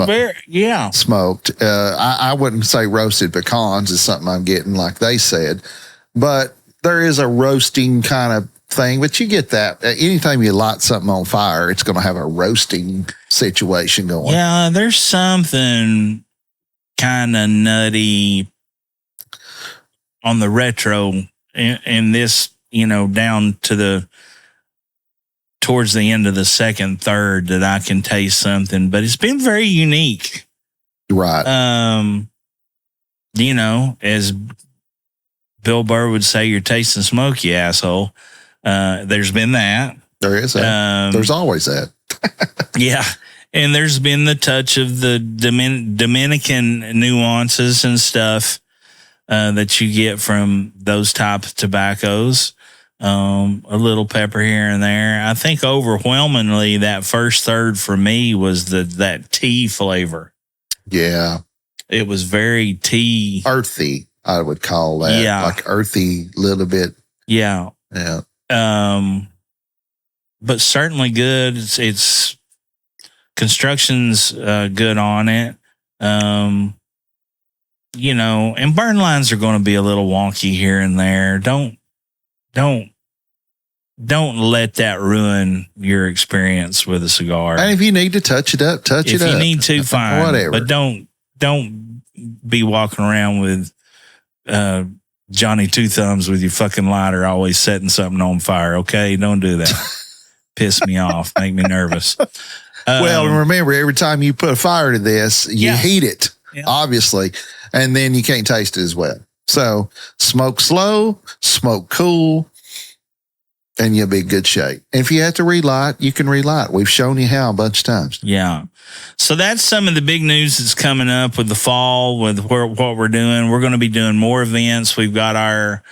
smoked. I wouldn't say roasted pecans is something I'm getting, like they said, but there is a roasting kind of thing. But you get that anytime you light something on fire, it's going to have a roasting situation going. Yeah, there's something kind of nutty on the retro in this, down to towards the end of the second, third, that I can taste something, but it's been very unique. Right. As Bill Burr would say, you're tasting smoke, you asshole. There's been that. There is that. There's always that. Yeah. And there's been the touch of the Dominican nuances and stuff that you get from those type of tobaccos. A little pepper here and there. I think overwhelmingly that first third for me was that tea flavor. Yeah. It was very tea. Earthy, I would call that. Yeah. Like earthy, little bit. Yeah. Yeah. But certainly good. It's construction's good on it. And burn lines are going to be a little wonky here and there. Don't let that ruin your experience with a cigar. And if you need to touch it up, touch it up. If you need to, fine. Whatever. But don't be walking around with Johnny Two Thumbs with your fucking lighter always setting something on fire, okay? Don't do that. Piss me off. Make me nervous. Well, remember, every time you put a fire to this, you heat it, obviously, and then you can't taste it as well. So smoke slow, smoke cool, and you'll be in good shape. And if you have to relight, you can relight. We've shown you how a bunch of times. Yeah. So that's some of the big news that's coming up with the fall, with what we're doing. We're going to be doing more events. We've got our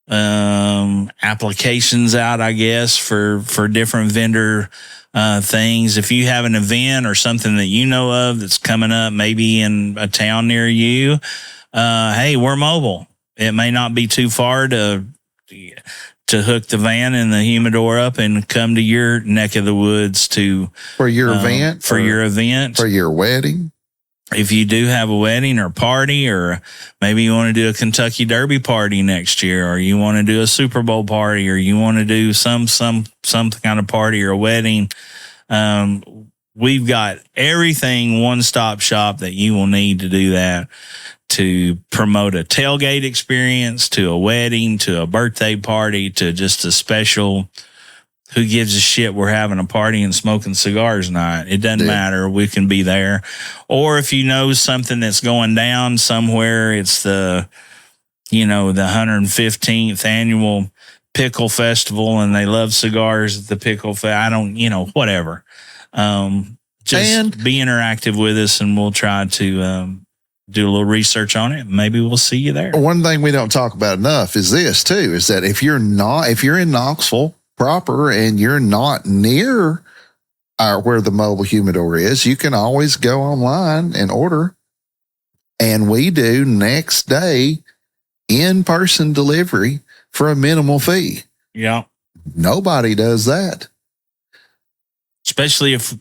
applications out, I guess, for different vendor things. If you have an event or something that you know of that's coming up, maybe in a town near you, hey, we're mobile. It may not be too far to hook the van and the humidor up and come to your neck of the woods for your event, for your wedding. If you do have a wedding or party, or maybe you want to do a Kentucky Derby party next year, or you want to do a Super Bowl party, or you want to do some kind of party or a wedding, we've got everything one-stop shop that you will need to do that, to promote a tailgate experience, to a wedding, to a birthday party, to just a special who gives a shit, we're having a party and smoking cigars night. It doesn't matter. We can be there. Or if you know something that's going down somewhere, it's the 115th annual Pickle Festival and they love cigars at the Pickle Fest. Whatever. Just be interactive with us and we'll try to do a little research on it. Maybe we'll see you there. One thing we don't talk about enough is this too, is that if you're in Knoxville proper and you're not near where the mobile humidor is, you can always go online and order. And we do next day in-person delivery for a minimal fee. Yeah. Nobody does that. Especially if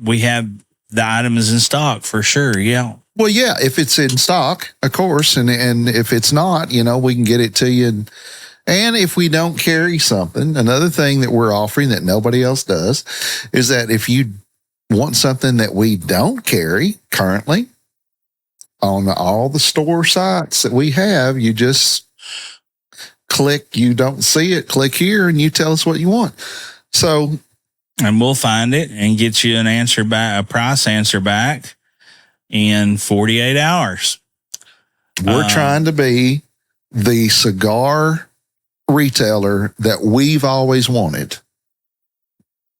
we have the items in stock, for sure. Yeah. Well, yeah, if it's in stock, of course, and if it's not, we can get it to you. And if we don't carry something, another thing that we're offering that nobody else does is that if you want something that we don't carry currently on all the store sites that we have, you just click, you don't see it, click here, and you tell us what you want. So, and we'll find it and get you a price answer back in 48 hours. We're trying to be the cigar retailer that we've always wanted,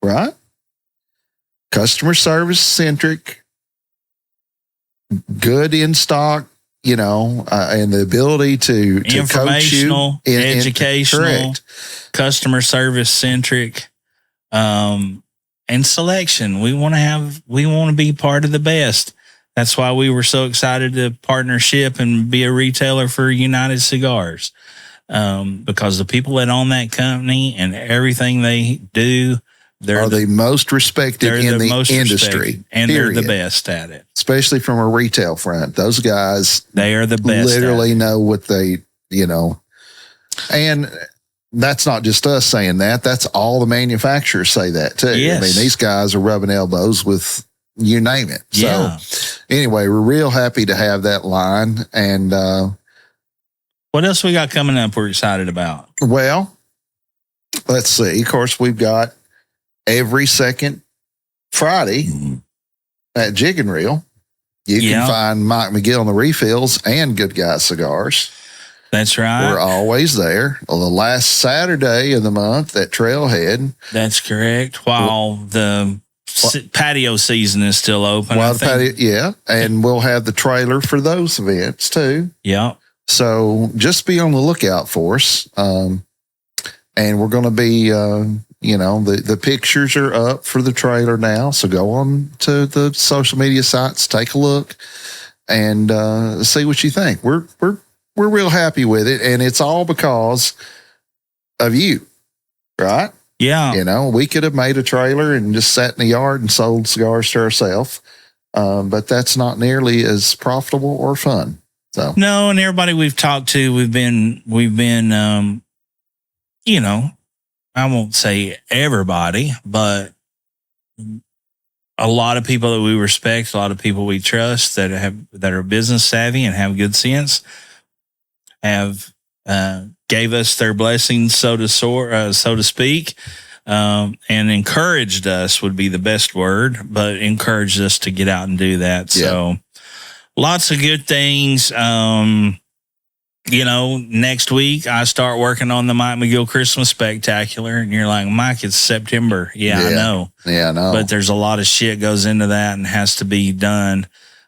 right? Customer service centric, good in stock, and the ability to informational, coach you, educational, correct. Customer service centric, and selection. We want to be part of the best. That's why we were so excited to partnership and be a retailer for United Cigars. Because the people that own that company and everything they do, they're the most respected in the industry. And period. They're the best at it. Especially from a retail front. Those guys, they are the best. Literally know what they, and that's not just us saying that. That's all the manufacturers say that too. Yes. I mean, these guys are rubbing elbows with you name it. Yeah. So anyway, we're real happy to have that line. And what else we got coming up we're excited about? Well, let's see. Of course, we've got every second Friday at Jig and Reel. You can find Mike McGill on the refills and Good Guys Cigars. That's right. We're always there. On the last Saturday of the month at Trailhead. That's correct. While the patio season is still open. And we'll have the trailer for those events too. Yeah. So just be on the lookout for us. And we're going to be, the pictures are up for the trailer now. So go on to the social media sites, take a look and see what you think. We're real happy with it. And it's all because of you, right? Yeah. We could have made a trailer and just sat in the yard and sold cigars to ourselves. But that's not nearly as profitable or fun. So no, and everybody we've talked to, we've been, I won't say everybody, but a lot of people that we respect, a lot of people we trust that are business savvy and have good sense, have gave us their blessings, so to speak, and encouraged us would be the best word, but encouraged us to get out and do that. Yeah. So lots of good things. Next week I start working on the Mike McGill Christmas Spectacular, and you're like, Mike, it's September. Yeah, I know. Yeah, I know. But there's a lot of shit goes into that and has to be done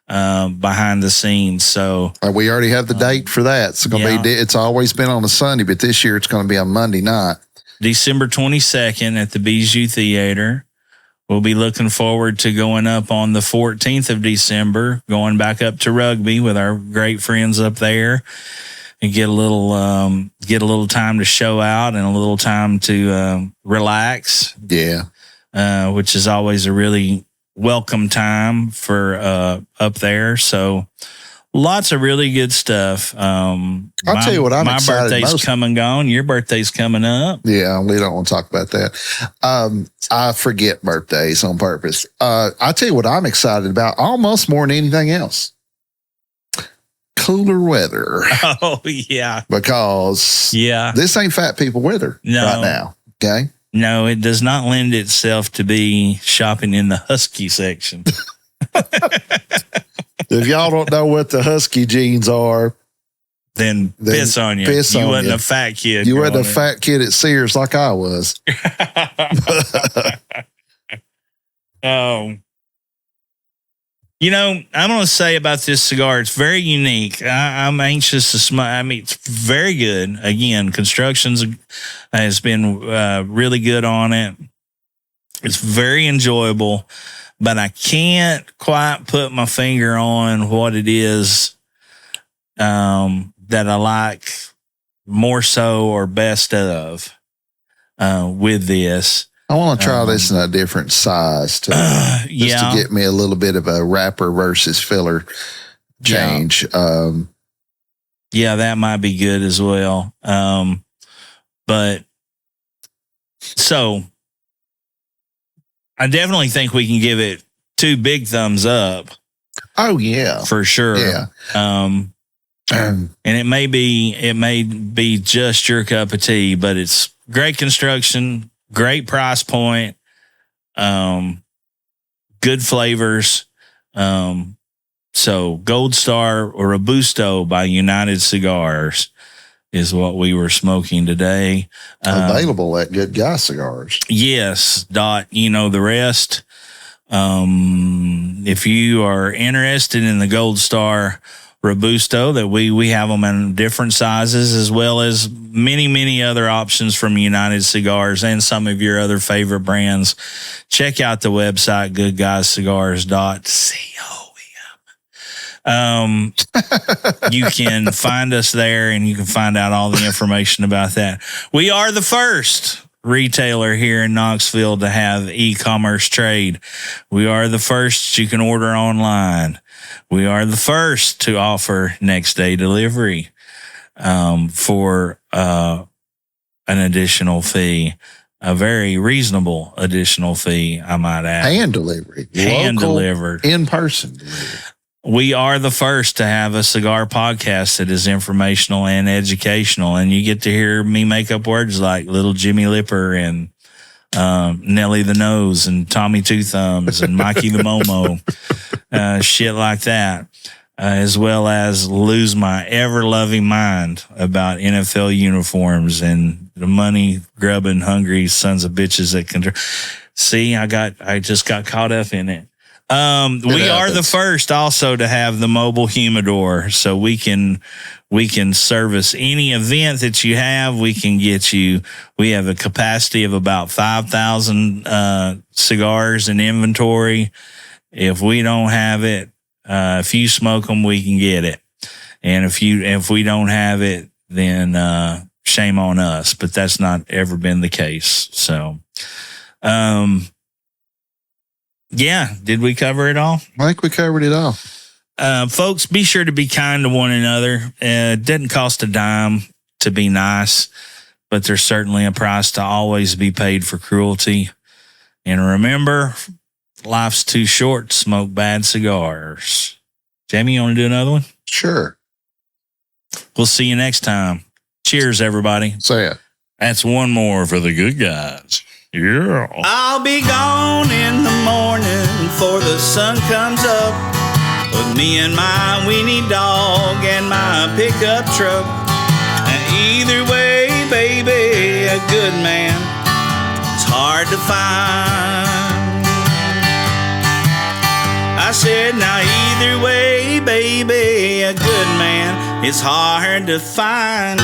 behind the scenes. So we already have the date for that. It's going to be. It's always been on a Sunday, but this year it's going to be on Monday night, December 22nd at the Bijou Theater. We'll be looking forward to going up on the 14th of December, going back up to Rugby with our great friends up there, and get a little time to show out and a little time to relax. Yeah, which is always a really welcome time for up there. So lots of really good stuff. I'll tell you what I'm excited. My birthday's come and gone. Your birthday's coming up. Yeah, we don't want to talk about that. I forget birthdays on purpose. I'll tell you what I'm excited about almost more than anything else. Cooler weather. Oh, yeah. Because this ain't fat people weather right now. Okay? No, it does not lend itself to be shopping in the Husky section. If y'all don't know what the Husky jeans are, then piss on you. You wasn't a fat kid. You wasn't a fat kid at Sears like I was. I'm going to say about this cigar, it's very unique. I'm anxious to smoke. I mean, it's very good. Again, constructions has been really good on it. It's very enjoyable, but I can't quite put my finger on what it is that I like more so or best of with this. I want to try this in a different size to get me a little bit of a wrapper versus filler change. That might be good as well. But so I definitely think we can give it 2 big thumbs up. Oh yeah, for sure. Yeah. And it may be just your cup of tea, but it's great construction, great price point, good flavors. So Gold Star or Robusto by United Cigars is what we were smoking today. Available at Good Guys Cigars. Yes. The rest. If you are interested in the Gold Star Robusto, that we have them in different sizes, as well as many other options from United Cigars and some of your other favorite brands. Check out the website, goodguyscigars.com. You can find us there, and you can find out all the information about that. We are the first retailer here in Knoxville to have e-commerce trade. We are the first you can order online. We are the first to offer next day delivery for an additional fee, a very reasonable additional fee, I might add. Hand delivery. Hand delivered. In-person delivery. We are the first to have a cigar podcast that is informational and educational, and you get to hear me make up words like Little Jimmy Lipper and Nelly the Nose and Tommy Two Thumbs and Mikey the Momo, shit like that, as well as lose my ever-loving mind about NFL uniforms and the money-grubbing, hungry sons of bitches that can... See, I just got caught up in it. We are the first also to have the mobile humidor, so we can service any event that you have. We can get you. We have a capacity of about 5,000 cigars in inventory. If we don't have it, if you smoke them, we can get it. And if we don't have it, then shame on us. But that's not ever been the case. So, yeah, did we cover it all? I think we covered it all. Folks, be sure to be kind to one another. It doesn't cost a dime to be nice, but there's certainly a price to always be paid for cruelty. And remember, life's too short to smoke bad cigars. Jamie, you want to do another one? Sure. We'll see you next time. Cheers, everybody. Say it. That's one more for the good guys. Yeah. I'll be gone in the morning before the sun comes up, with me and my weenie dog and my pickup truck. And either way, baby, a good man is hard to find. I said, now either way, baby, a good man is hard to find.